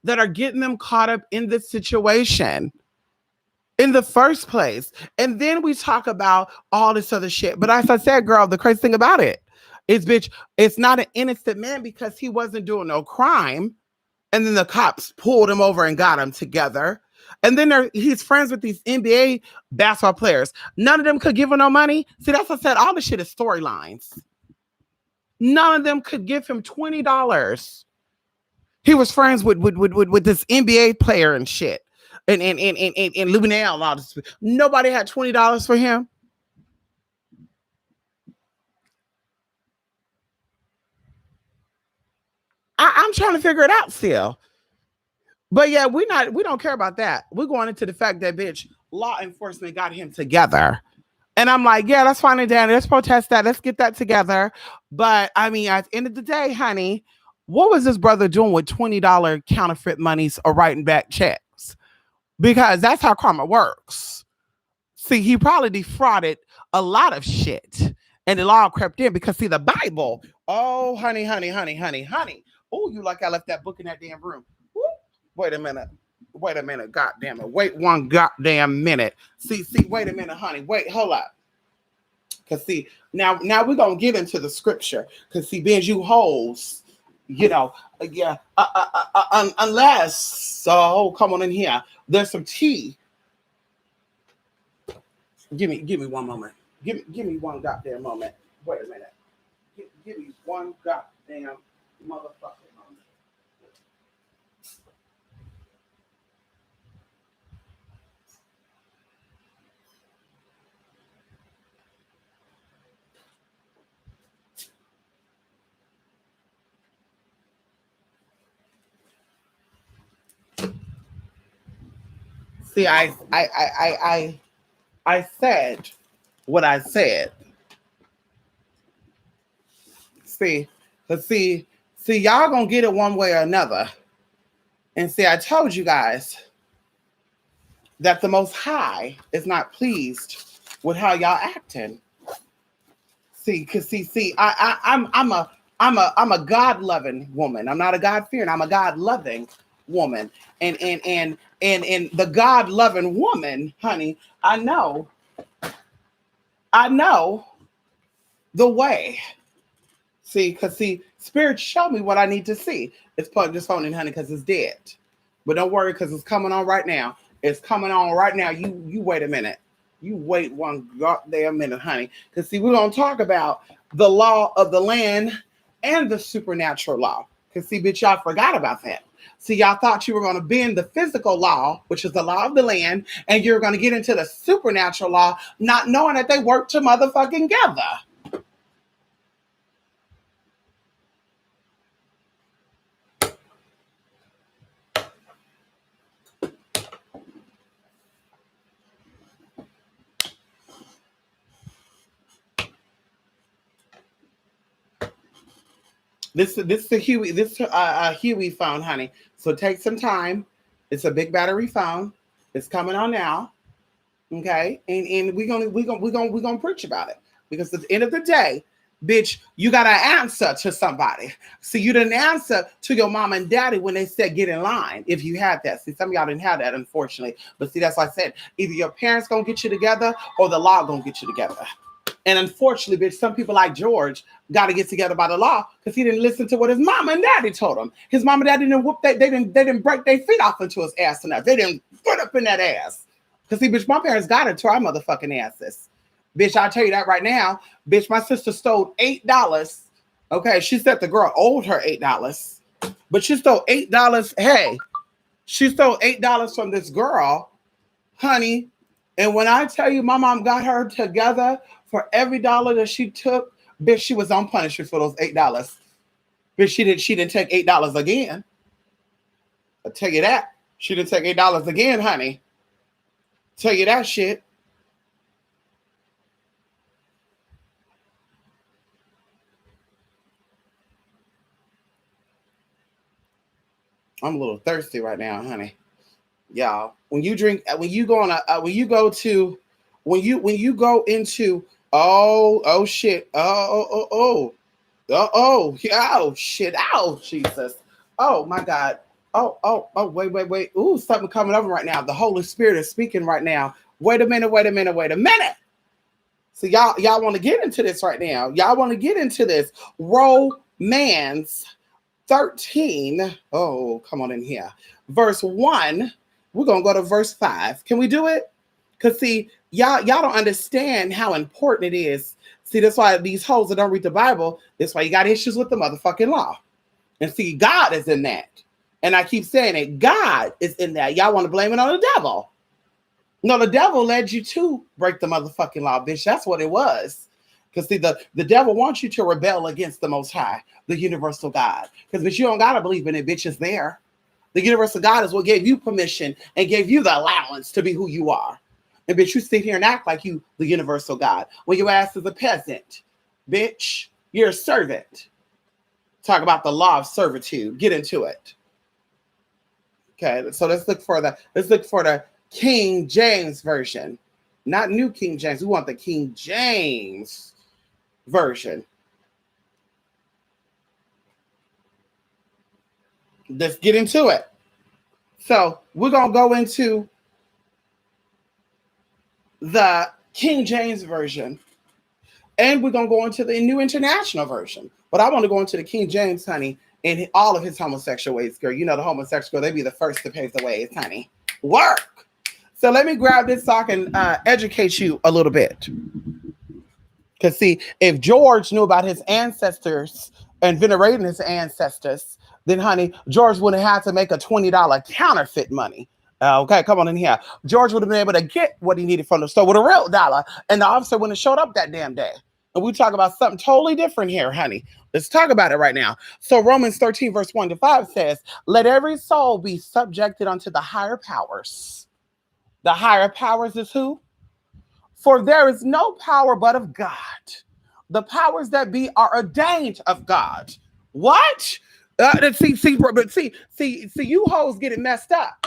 that are getting them caught up in this situation in the first place? And then we talk about all this other shit. But as I said, girl, the crazy thing about it, It's not an innocent man because he wasn't doing no crime. And then the cops pulled him over and got him together. And then he's friends with these NBA basketball players. None of them could give him no money. See, that's what I said. All this shit is storylines. None of them could give him $20. He was friends with this NBA player and shit. And Luminale and all this. Nobody had $20 for him. I'm trying to figure it out still. But yeah, we don't care about that. We're going into the fact that bitch law enforcement got him together. And I'm like, yeah, that's fine and dandy. Let's protest that. Let's get that together. But I mean, at the end of the day, honey, what was this brother doing with $20 counterfeit monies or writing back checks? Because that's how karma works. See, he probably defrauded a lot of shit. And it all crept in because see, the Bible. Oh, honey. Oh, you like I left that book in that damn room. Woo. Wait a minute. God damn it. Wait one goddamn minute. See, wait a minute, honey. Wait, hold up. Cause see, now we're gonna get into the scripture. Cause see, being you hoes, yeah, unless come on in here. There's some tea. Give me one moment. Give me one goddamn moment. Wait a minute. Give me one goddamn motherfucker. See, I said what I said. See, y'all gonna get it one way or another. And see, I told you guys that the Most High is not pleased with how y'all acting. See, cause I'm a God-loving woman. I'm not a God-fearing. I'm a God-loving woman. And the God-loving woman, honey, I know the way. See, cause Spirit showed me what I need to see. It's plugged this phone in, honey, because it's dead. But don't worry, because it's coming on right now. It's coming on right now. You wait a minute. You wait one goddamn minute, honey. Because see, we're gonna talk about the law of the land and the supernatural law. Because see, bitch, y'all forgot about that. See, y'all thought you were going to bend the physical law, which is the law of the land, and you're going to get into the supernatural law, not knowing that they work to motherfucking together. This is the Huey. This Huey phone, honey. So take some time. It's a big battery phone. It's coming on now. Okay, and we're gonna preach about it because at the end of the day, bitch, you got to answer to somebody. See, you didn't answer to your mom and daddy when they said get in line. If you had that, see, some of y'all didn't have that, unfortunately. But see, that's why I said either your parents gonna get you together or the law gonna get you together. And unfortunately, bitch, some people like George got to get together by the law because he didn't listen to what his mom and daddy told him. His mom and daddy didn't whoop that. They didn't break their feet off into his ass enough. They didn't put up in that ass. Because see, bitch, my parents got it to our motherfucking asses. Bitch, I'll tell you that right now. Bitch, my sister stole $8. Okay, she said the girl owed her $8. But she stole $8. Hey, she stole $8 from this girl, honey. And when I tell you my mom got her together for every dollar that she took, bitch, she was on punishment for those $8. Bitch, she didn't take $8 again. I'll tell you that. She didn't take $8 again, honey. Tell you that shit. I'm a little thirsty right now, honey. Y'all, when you drink, when you go into, oh shit, oh shit, oh Jesus, oh my God, oh wait, ooh, something coming over right now. The Holy Spirit is speaking right now. Wait a minute. So y'all want to get into this right now. Y'all want to get into this. Romans 13. Oh, come on in here. Verse 1. We're going to go to verse 5. Can we do it? Because see, y'all don't understand how important it is. See, that's why these hoes that don't read the Bible, that's why you got issues with the motherfucking law. And see, God is in that. And I keep saying it. God is in that. Y'all want to blame it on the devil. No, the devil led you to break the motherfucking law, bitch. That's what it was. Because see, the devil wants you to rebel against the Most High, the universal God. Because bitch, you don't gotta believe in it, bitch. It's there. The universal God is what gave you permission and gave you the allowance to be who you are. And bitch, you sit here and act like you the universal God when your ass is a peasant. Bitch, you're a servant. Talk about the law of servitude. Get into it. Okay, so let's look for the King James version, not New King James. We want the King James version. Let's get into it. So we're going to go into the King James version, and we're going to go into the New International version. But I want to go into the King James, honey, in all of his homosexual ways, girl. You know the homosexual, they be the first to pave the ways, honey. Work. So let me grab this so I can educate you a little bit. Because see, if George knew about his ancestors and venerating his ancestors, then honey, George wouldn't have to make a $20 counterfeit money. Okay, come on in here. George would have been able to get what he needed from the store with a real dollar, and the officer wouldn't have showed up that damn day. And we talk about something totally different here, honey. Let's talk about it right now. So Romans 13, verse 1-5 says, let every soul be subjected unto the higher powers. The higher powers is who? For there is no power but of God. The powers that be are ordained of God. What? See, you hoes get it messed up.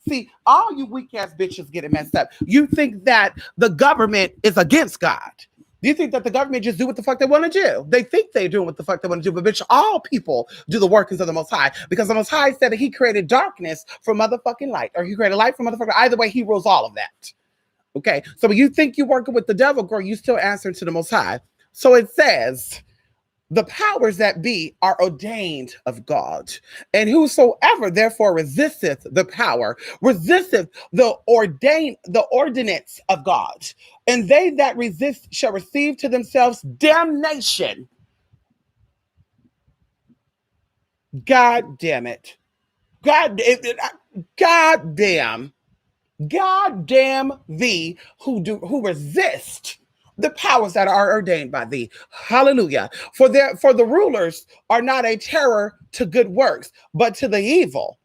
See, all you weak ass bitches get it messed up. You think that the government is against God. You think that the government just do what the fuck they want to do. They think they're doing what the fuck they want to do, but bitch, all people do the workings of the Most High, because the Most High said that he created darkness from motherfucking light, or he created light from motherfucking. Either way, he rules all of that. Okay, so when you think you're working with the devil, girl, you still answering to the Most High. So it says, the powers that be are ordained of God, and whosoever therefore resisteth the power, resisteth the ordinance of God, and they that resist shall receive to themselves damnation. God damn it. God damn thee who resist the powers that are ordained by thee. Hallelujah. For the rulers are not a terror to good works, but to the evil.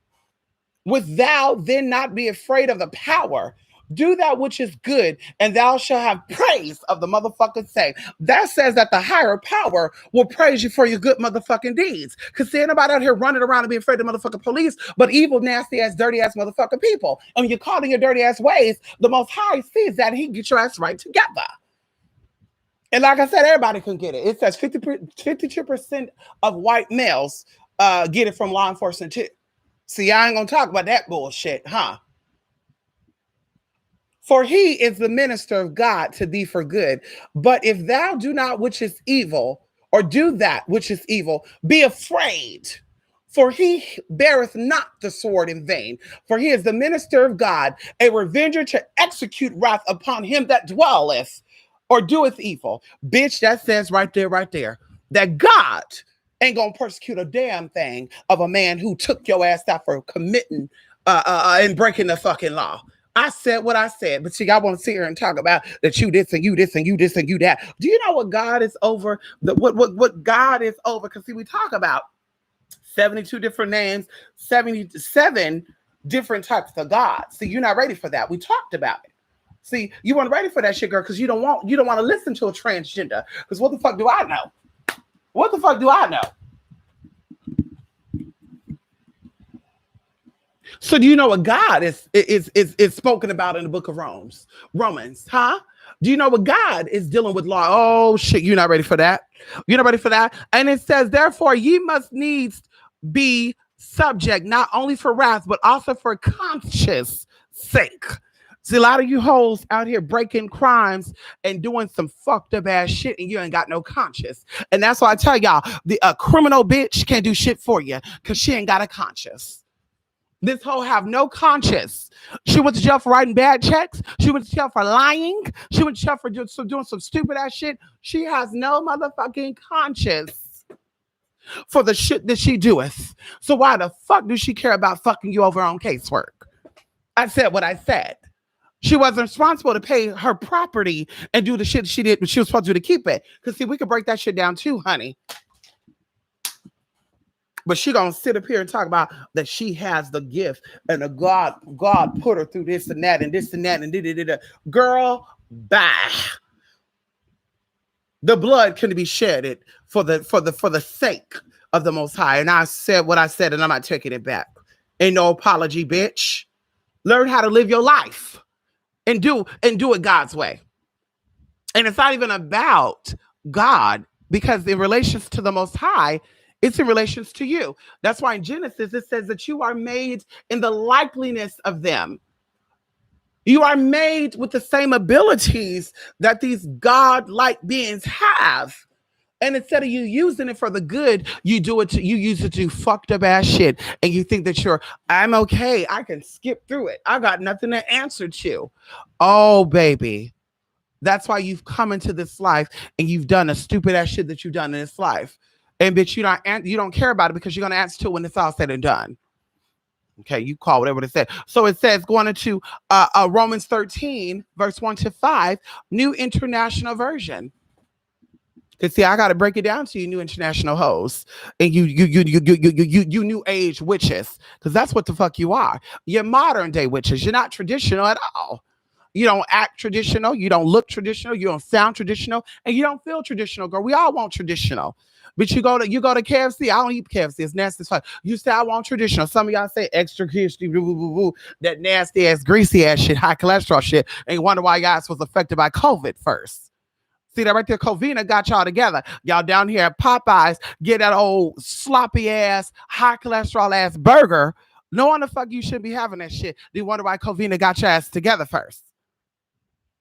Wilt thou then not be afraid of the power? Do that which is good, and thou shalt have praise of the motherfucking same. That says that the higher power will praise you for your good motherfucking deeds. Because see, anybody out here running around and being afraid of motherfucking police, but evil, nasty ass, dirty ass motherfucking people. And when you're caught in your dirty ass ways, the Most High sees that, and he gets your ass right together. And like I said, everybody can get it. It says 52% of white males get it from law enforcement too. See, I ain't gonna talk about that bullshit, huh? For he is the minister of God to thee for good. But if thou do not which is evil, or do that which is evil, be afraid. For he beareth not the sword in vain. For he is the minister of God, a revenger to execute wrath upon him that dwelleth or doeth evil. Bitch, that says right there, that God ain't gonna persecute a damn thing of a man who took your ass out for committing and breaking the fucking law. I said what I said, but see, I want to sit here and talk about that you this and you this and you this and you that. Do you know what God is over? What God is over? Because see, we talk about 72 different names, 77 different types of God. See, you're not ready for that. We talked about it. See, you weren't ready for that shit, girl, because you don't want to listen to a transgender. Because what the fuck do I know? What the fuck do I know? So do you know what God is spoken about in the book of Romans, huh? Do you know what God is dealing with law? Oh shit, you're not ready for that. You're not ready for that. And it says, therefore, ye must needs be subject, not only for wrath, but also for conscience sake. See, a lot of you hoes out here breaking crimes and doing some fucked up ass shit, and you ain't got no conscience. And that's why I tell y'all, the criminal bitch can't do shit for you because she ain't got a conscience. This hoe have no conscience. She went to jail for writing bad checks. She went to jail for lying. She went to jail for doing some stupid ass shit. She has no motherfucking conscience for the shit that she doeth. So why the fuck does she care about fucking you over on casework? I said what I said. She wasn't responsible to pay her property and do the shit she did, but she was supposed to do to keep it. Because see, we could break that shit down too, honey. But she gonna sit up here and talk about that she has the gift and the God put her through this and that and this and that and da. Girl, bye. The blood can be shedded for the sake of the Most High. And I said what I said, and I'm not taking it back. Ain't no apology, bitch. Learn how to live your life and do it God's way. And it's not even about God, because in relations to the Most High, it's in relations to you. That's why in Genesis, it says that you are made in the likeness of them. You are made with the same abilities that these God-like beings have. And instead of you using it for the good, you use it to do fucked up ass shit. And you think that I'm okay. I can skip through it. I got nothing to answer to. Oh, baby. That's why you've come into this life and you've done a stupid ass shit that you've done in this life. And bitch, you don't care about it because you're going to answer to it when it's all said and done. Okay, you call whatever it said. So it says, going into Romans 13, verse 1-5, New International Version. Because see, I got to break it down to you, new international hoes, and you new age witches, because that's what the fuck you are. You're modern day witches. You're not traditional at all. You don't act traditional. You don't look traditional. You don't sound traditional, and you don't feel traditional, girl. We all want traditional. But you go to KFC. I don't eat KFC. It's nasty as fuck. You say I want traditional. Some of y'all say extra crispy, that nasty ass, greasy ass shit, high cholesterol shit, and you wonder why y'all was affected by COVID first. See that right there? Covina got y'all together. Y'all down here at Popeyes get that old sloppy ass, high cholesterol ass burger. No wonder the fuck you shouldn't be having that shit. Do you wonder why Covina got your ass together first?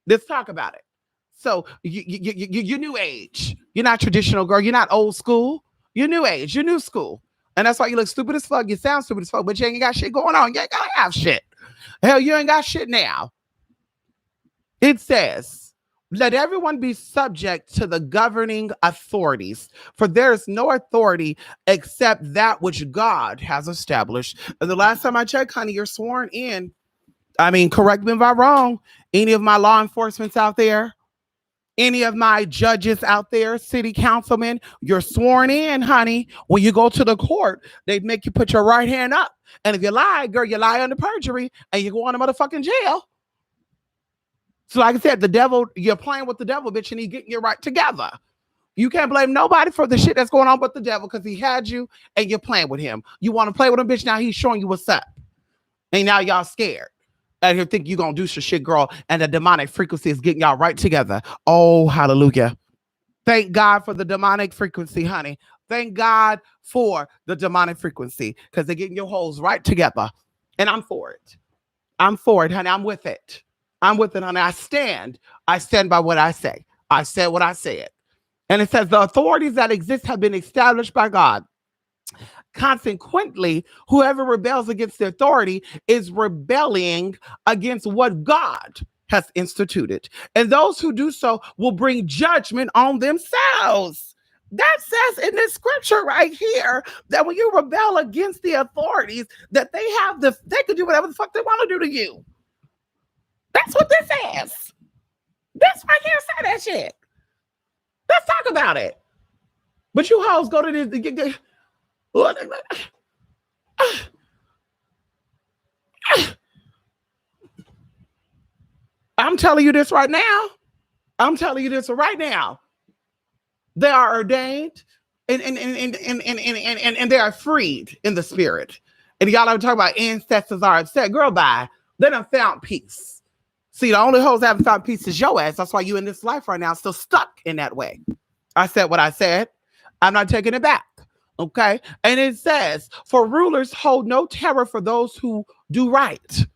Let's talk about it. So you new age. You're not traditional, girl. You're not old school. You're new age. You're new school. And that's why you look stupid as fuck. You sound stupid as fuck, but you ain't got shit going on. You ain't gonna have shit. Hell, you ain't got shit now. It says, let everyone be subject to the governing authorities, for there is no authority except that which God has established. And the last time I checked, honey, you're sworn in. I mean, correct me if I'm wrong. Any of my law enforcements out there, any of my judges out there, city councilmen, you're sworn in, honey. When you go to the court, they make you put your right hand up. And if you lie, girl, you lie under perjury and you go on a motherfucking jail. So like I said, the devil, you're playing with the devil, bitch, and he's getting you right together. You can't blame nobody for the shit that's going on but the devil, because he had you and you're playing with him. You want to play with him, bitch, now he's showing you what's up. And now y'all scared. And you think you're going to do some shit, girl, and the demonic frequency is getting y'all right together. Oh, hallelujah. Thank God for the demonic frequency, honey. Thank God for the demonic frequency, because they're getting your holes right together. And I'm for it. I'm for it, honey. I'm with it. I'm with it, honey. I stand by what I say. I said what I said. And it says the authorities that exist have been established by God. Consequently, whoever rebels against the authority is rebelling against what God has instituted. And those who do so will bring judgment on themselves. That says in this scripture right here that when you rebel against the authorities, that they can do whatever the fuck they want to do to you. That's what this says. This right here say that shit. Let's talk about it. But you hoes go to this. I'm telling you this right now. They are ordained and they are freed in the spirit. And y'all are talking about ancestors are upset. Girl, bye. They done found peace. See, the only hoes haven't found peace is your ass. That's why you in this life right now still stuck in that way. I said what I said. I'm not taking it back. Okay? And it says, for rulers hold no terror for those who do right.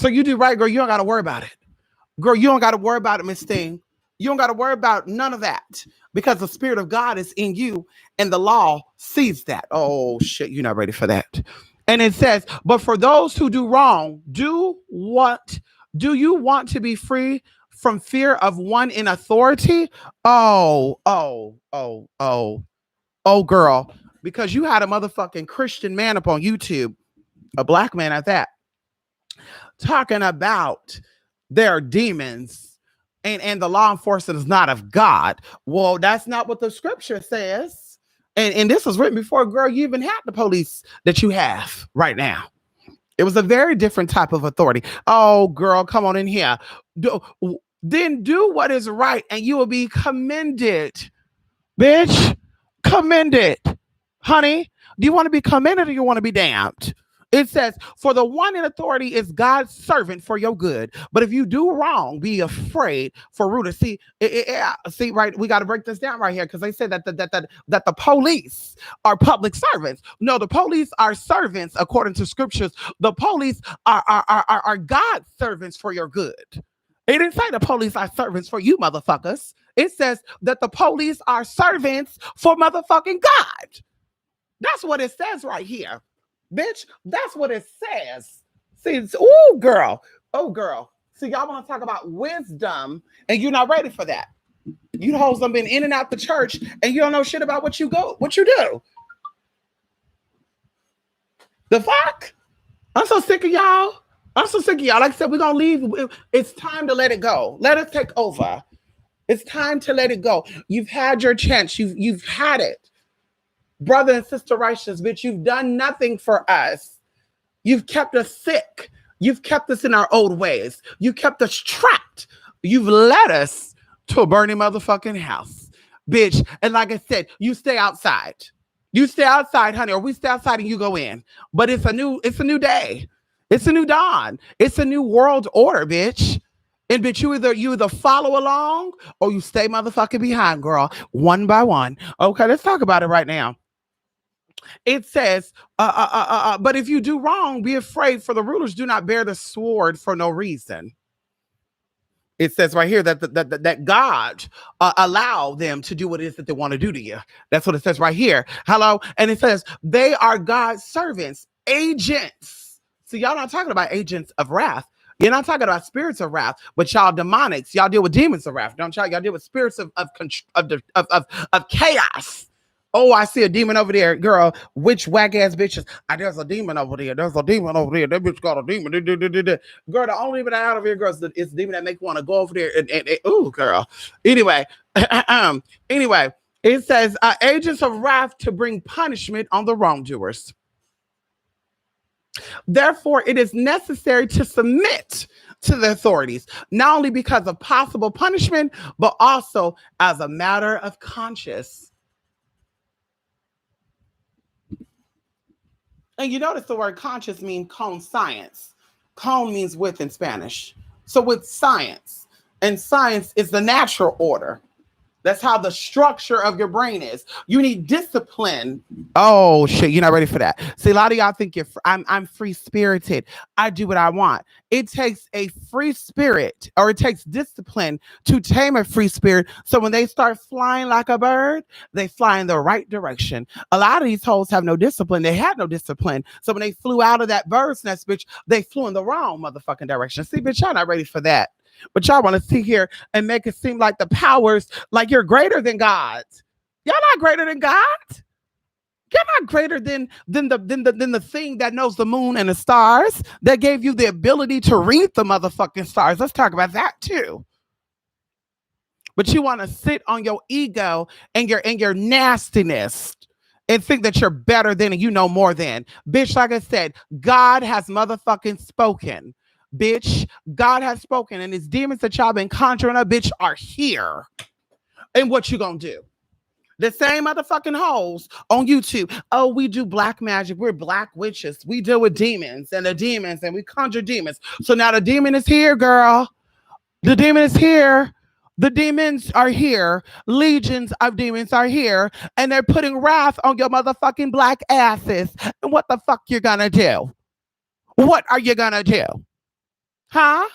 So you do right, girl. You don't got to worry about it. Girl, you don't got to worry about it, Miss Thing. You don't got to worry about none of that because the Spirit of God is in you and the law sees that. Oh, shit, you're not ready for that. And it says, but for those who do wrong, do what? Do you want to be free from fear of one in authority? Oh, girl, because you had a motherfucking Christian man up on YouTube, a black man at that, talking about there are demons and the law enforcement is not of God. Well, that's not what the scripture says. And this was written before, girl, you even had the police that you have right now. It was a very different type of authority. Oh, girl, come on in here. Then do what is right and you will be commended. Bitch, commended. Honey, do you want to be commended or you want to be damned? It says, for the one in authority is God's servant for your good. But if you do wrong, be afraid for rude. See, right? We got to break this down right here because they said that the police are public servants. No, the police are servants according to scriptures. The police are God's servants for your good. It didn't say the police are servants for you, motherfuckers. It says that the police are servants for motherfucking God. That's what it says right here. Bitch, that's what it says. See, ooh, girl. Oh, girl. See, y'all want to talk about wisdom, and you're not ready for that. You hoes done been in and out the church, and you don't know shit about what you do. The fuck? I'm so sick of y'all. Like I said, we're going to leave. It's time to let it go. Let us take over. It's time to let it go. You've had your chance. You've had it. Brother and sister righteous, bitch, you've done nothing for us. You've kept us sick. You've kept us in our old ways. You kept us trapped. You've led us to a burning motherfucking house, bitch. And like I said, you stay outside. You stay outside, honey, or we stay outside and you go in. But it's a new day. It's a new dawn. It's a new world order, bitch. And bitch, you either follow along or you stay motherfucking behind, girl, one by one. Okay, let's talk about it right now. It says, but if you do wrong, be afraid, for the rulers do not bear the sword for no reason. It says right here that God allow them to do what it is that they want to do to you. That's what it says right here. Hello. And it says they are God's servants, agents. So y'all not talking about agents of wrath. You're not talking about spirits of wrath, but y'all demonics. Y'all deal with demons of wrath, don't y'all? Y'all deal with spirits of chaos. Oh, I see a demon over there, girl. Which whack ass bitches? There's a demon over there. There's a demon over there. That bitch got a demon. Girl, the only demon out of here, girl, is the demon that make you want to go over there. Ooh, girl. Anyway, it says agents of wrath to bring punishment on the wrongdoers. Therefore, it is necessary to submit to the authorities, not only because of possible punishment, but also as a matter of conscience. And you notice the word conscious means conscience. Con means with in Spanish. So with science, and science is the natural order. That's how the structure of your brain is. You need discipline. Oh shit, you're not ready for that. See, a lot of y'all think I'm free spirited. I do what I want. It takes a free spirit, or it takes discipline to tame a free spirit. So when they start flying like a bird, they fly in the right direction. A lot of these hoes have no discipline. They had no discipline. So when they flew out of that bird's nest, bitch, they flew in the wrong motherfucking direction. See, bitch, y'all not ready for that. But y'all want to sit here and make it seem like the powers, like you're greater than God. Y'all not greater than God. You're not greater than the thing that knows the moon and the stars, that gave you the ability to read the motherfucking stars. Let's talk about that too. But you want to sit on your ego and your nastiness and think that you're better than and you know more than. Bitch, like I said, God has motherfucking spoken. Bitch, God has spoken, and these demons that y'all been conjuring up, bitch, are here. And what you gonna do? The same motherfucking hoes on YouTube. Oh, we do black magic. We're black witches. We deal with demons, and we conjure demons. So now the demon is here, girl. The demon is here. The demons are here. Legions of demons are here, and they're putting wrath on your motherfucking black asses. And what the fuck you gonna do? What are you gonna do? Huh?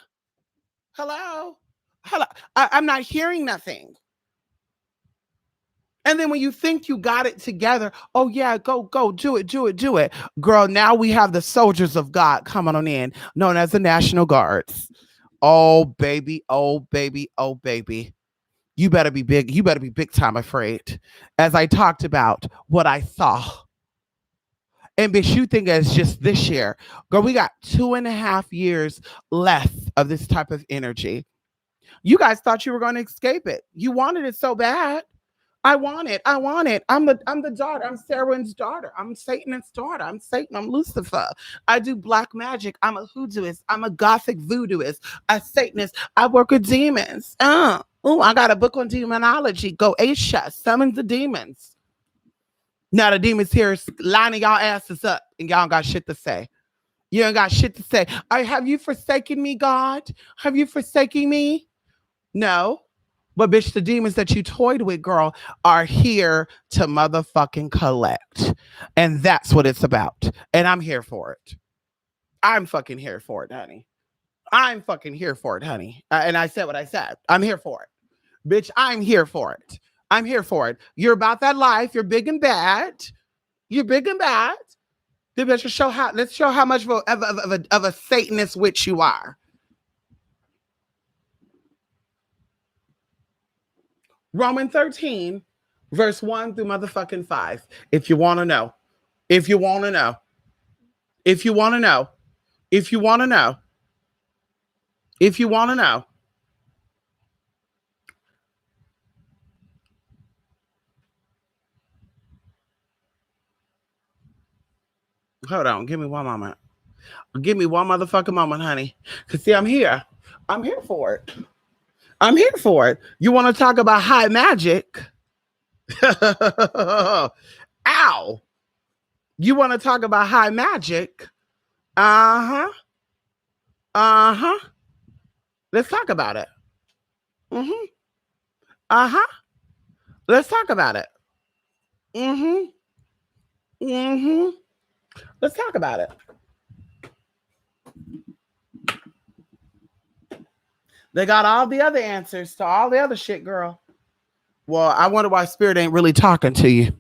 Hello? Hello? I'm not hearing nothing. And then when you think you got it together, oh yeah, go, do it, do it, do it. Girl, now we have the soldiers of God coming on in, known as the National Guards. Oh baby, oh baby, oh baby. You better be big. You better be big time afraid. As I talked about what I saw. And bitch, you think it's just this year. Girl, we got 2.5 years left of this type of energy. You guys thought you were going to escape it. You wanted it so bad. I want it. I want it. I'm the daughter. I'm Sarah's daughter. I'm Satan's daughter. I'm Satan. I'm Lucifer. I do black magic. I'm a hoodooist. I'm a gothic voodooist. A Satanist. I work with demons. Oh, I got a book on demonology. Go Aisha. Summon the demons. Now the demons here lining y'all asses up and y'all got shit to say. You ain't got shit to say. Have you forsaken me, God? Have you forsaken me? No. But bitch, the demons that you toyed with, girl, are here to motherfucking collect. And that's what it's about. And I'm here for it. I'm fucking here for it, honey. I'm fucking here for it, honey. And I said what I said. I'm here for it. Bitch, I'm here for it. I'm here for it. You're about that life. You're big and bad. You're big and bad. Let's show how much of a Satanist witch you are. Romans 13, verse 1 through motherfucking 5. If you want to know. If you want to know. If you want to know. If you want to know. If you want to know. Hold on. Give me one moment. Give me one motherfucking moment, honey. Because, see, I'm here. I'm here for it. I'm here for it. You want to talk about high magic? Ow. You want to talk about high magic? Uh-huh. Uh-huh. Let's talk about it. Mm-hmm. Uh-huh. Let's talk about it. Mm-hmm. Mm-hmm. Let's talk about it. They got all the other answers to all the other shit, girl. Well, I wonder why Spirit ain't really talking to you.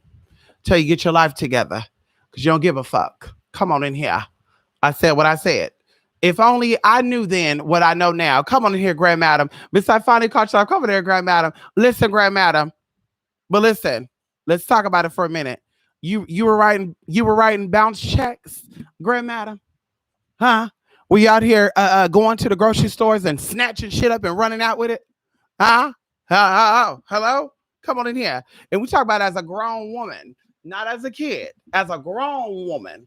Till you get your life together. Because you don't give a fuck. Come on in here. I said what I said. If only I knew then what I know now. Come on in here, Grand Madam. Miss, I finally caught you. Come over there, Grand Madam. Listen, Grand Madam. But listen, let's talk about it for a minute. You were writing bounce checks, Grand Madam? Huh? Were you out here going to the grocery stores and snatching shit up and running out with it? Huh? Hello? Come on in here. And we talk about it as a grown woman, not as a kid, as a grown woman.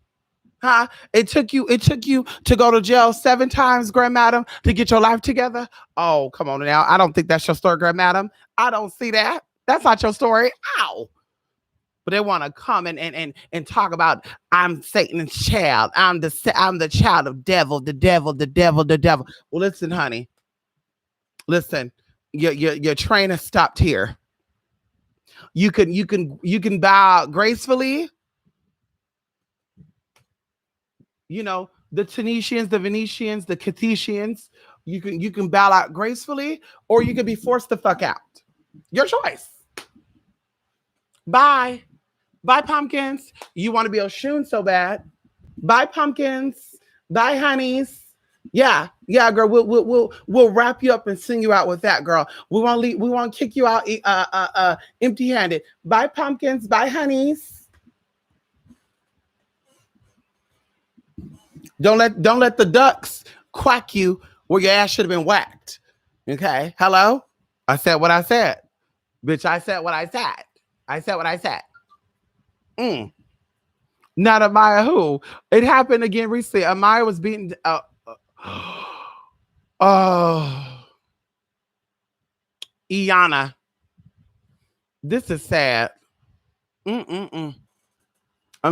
Huh? It took you to go to jail 7 times, Grand Madam, to get your life together. Oh, come on now. I don't think that's your story, Grand Madam. I don't see that. That's not your story. Ow. But they want to come and talk about I'm Satan's child. I'm the child of devil, the devil, the devil, the devil. Well, listen, honey. Listen, your train has stopped here. You can bow gracefully. You know, the Tunisians, the Venetians, the Cathetians. You can bow out gracefully, or you can be forced the fuck out. Your choice. Bye. Bye, pumpkins. You want to be Oshun so bad. Bye, pumpkins. Bye, honeys. Yeah, girl. We'll wrap you up and sing you out with that, girl. We won't kick you out empty-handed. Bye, pumpkins. Bye, honeys. Don't let the ducks quack you where your ass should have been whacked. Okay. Hello? I said what I said. Bitch, I said what I said. I said what I said. Not Amaya who? It happened again recently. Amaya was beaten. Iana. This is sad. I'm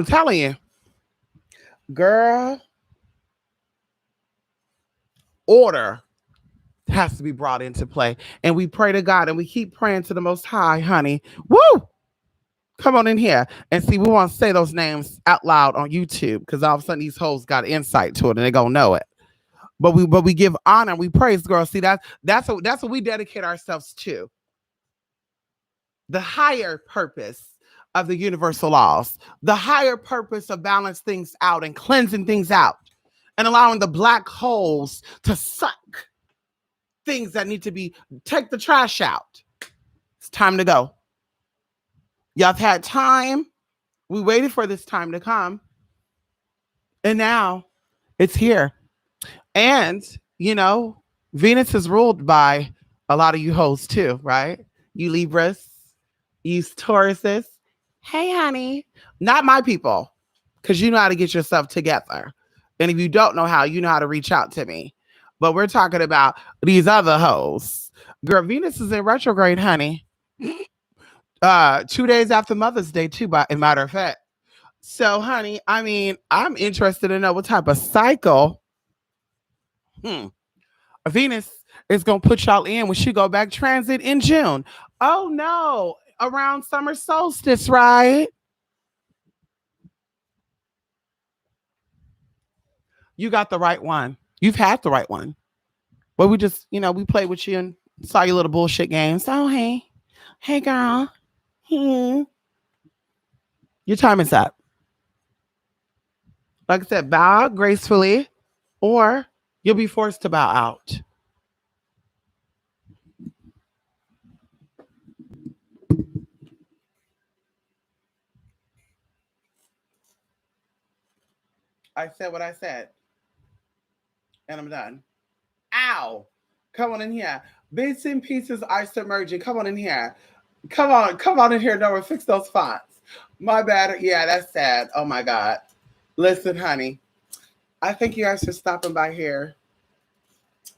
telling you. Girl. Order has to be brought into play. And we pray to God and we keep praying to the Most High, honey. Woo! Come on in here and see. We want to say those names out loud on YouTube because all of a sudden these hoes got insight to it and they're going to know it. but we give honor, we praise, girl. See, that's what we dedicate ourselves to. The higher purpose of the universal laws, the higher purpose of balance things out and cleansing things out and allowing the black holes to suck things that need to be, take the trash out. It's time to go. Y'all have had time. We waited for this time to come. And now it's here. And, Venus is ruled by a lot of you hoes too, right? You Libras, you Tauruses. Hey, honey. Not my people, because you know how to get yourself together. And if you don't know how, you know how to reach out to me. But we're talking about these other hoes. Girl, Venus is in retrograde, honey. 2 days after Mother's Day, too, by a matter of fact. So, honey, I'm interested to know what type of cycle Venus is going to put y'all in when she go back transit in June. Oh, no. Around summer solstice, right? You got the right one. You've had the right one. But we just, we played with you and saw your little bullshit games. Oh, hey. Hey, girl. Your time is up. Like I said, bow out gracefully, or you'll be forced to bow out. I said what I said, and I'm done. Ow! Come on in here. Bits and pieces are submerging. Come on in here. Come on in here. No, fix those fonts. My bad. Yeah, that's sad. Oh my God. Listen, honey. I thank you guys for stopping by here.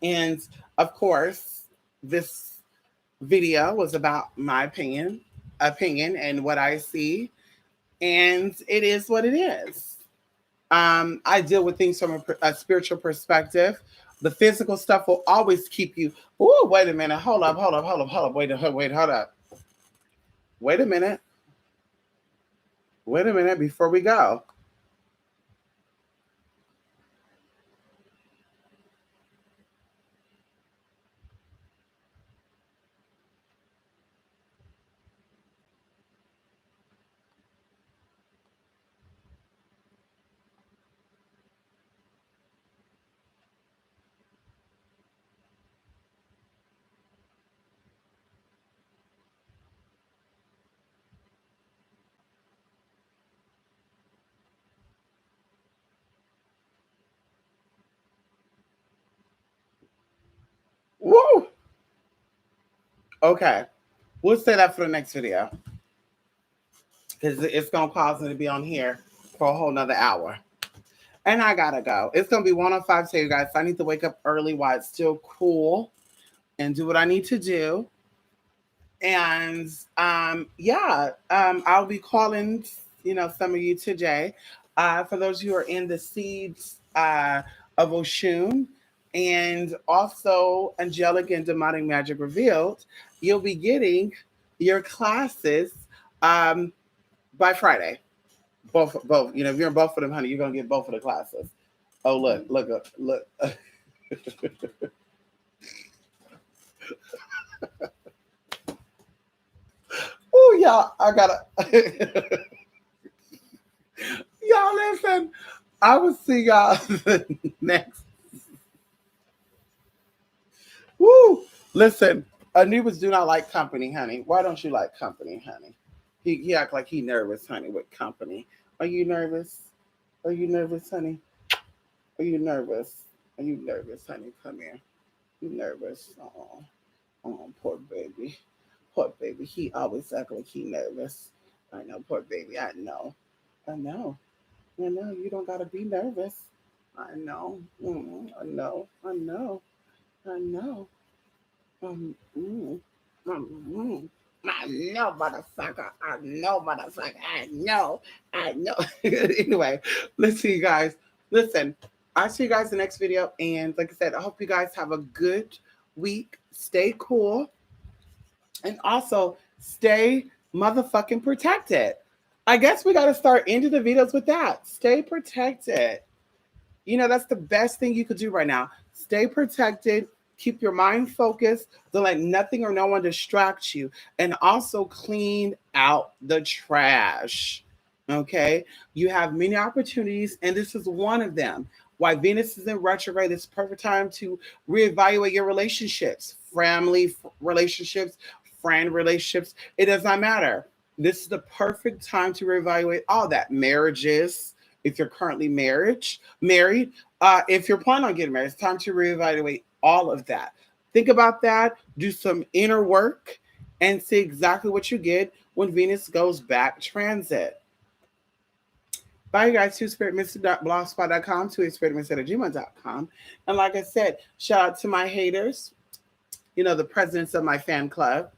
And of course, this video was about my opinion and what I see. And it is what it is. I deal with things from a spiritual perspective. The physical stuff will always keep you. Oh, wait a minute. Hold up. Wait, hold up. Wait a minute. Before we go. Woo! Okay. We'll say that for the next video. Because it's going to cause me to be on here for a whole nother hour. And I got to go. It's going to be 1:05 today, you guys. So I need to wake up early while it's still cool and do what I need to do. And I'll be calling, some of you today. For those who are in the seeds of Oshun and also Angelic and Demonic Magic Revealed, you'll be getting your classes by Friday. Both. If you're in both of them, honey, you're gonna get both of the classes. Oh, look. Oh, y'all, I gotta. Y'all listen. I will see y'all next. Woo! Listen, Anubis do not like company, honey. Why don't you like company, honey? He act like he nervous, honey, with company. Are you nervous? Are you nervous, honey? Are you nervous? Are you nervous, honey? Come here. You nervous? Oh, poor baby. Poor baby. He always act like he nervous. I know, poor baby. I know. You don't gotta be nervous. I know. I know. I know. Mm. I know, motherfucker. I know. Anyway, let's see, you guys. Listen, I'll see you guys in the next video. And like I said, I hope you guys have a good week. Stay cool. And also stay motherfucking protected. I guess we got to start ending the videos with that. Stay protected. That's the best thing you could do right now. Stay protected. Keep your mind focused. Don't let nothing or no one distract you. And also clean out the trash. Okay. You have many opportunities, and this is one of them. Why Venus is in retrograde, this perfect time to reevaluate your relationships, family relationships, friend relationships. It does not matter. This is the perfect time to reevaluate all that. Marriages, if you're currently married, if you're planning on getting married, it's time to reevaluate all of that. Think about that, do some inner work, and see exactly what you get when Venus goes back transit. Bye, you guys. Two-spiritmystic.blogspot.com, two-spiritmystic@gmail.com. And like I said, shout out to my haters, the presidents of my fan club.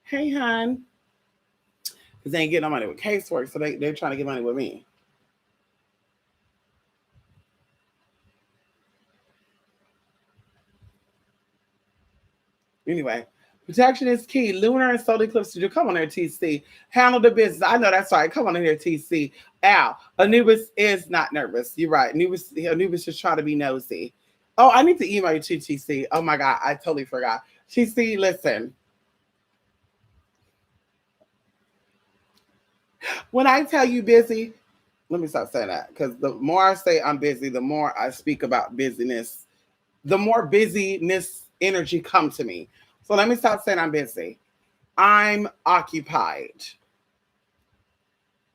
Hey, hon. Because they ain't getting no money with casework, so they're trying to get money with me. Anyway, protection is key. Lunar and solar eclipse. Come on here, TC. Handle the business. I know that's right. Come on in here, TC. Al, Anubis is not nervous. You're right. Anubis just trying to be nosy. Oh, I need to email you too, TC. Oh my God, I totally forgot. TC, listen. When I tell you busy, let me stop saying that, because the more I say I'm busy, the more I speak about busyness, the more busyness energy come to me. So let me stop saying I'm busy. I'm occupied.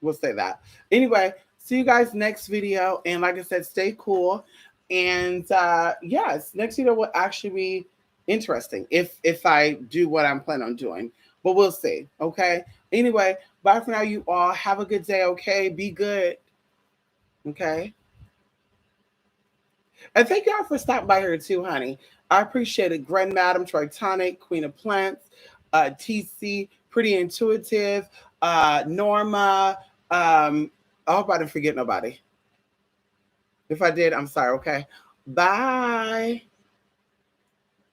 We'll say that. Anyway, see you guys next video. And like I said, stay cool. And yes, next video will actually be interesting if I do what I'm planning on doing. But we'll see. Okay. Anyway, bye for now, you all. Have a good day. Okay. Be good. Okay. And thank y'all for stopping by here too, honey. I appreciate it. Grand Madam, Tritonic, Queen of Plants, TC, Pretty Intuitive, Norma. I hope I didn't forget nobody. If I did, I'm sorry, okay? Bye.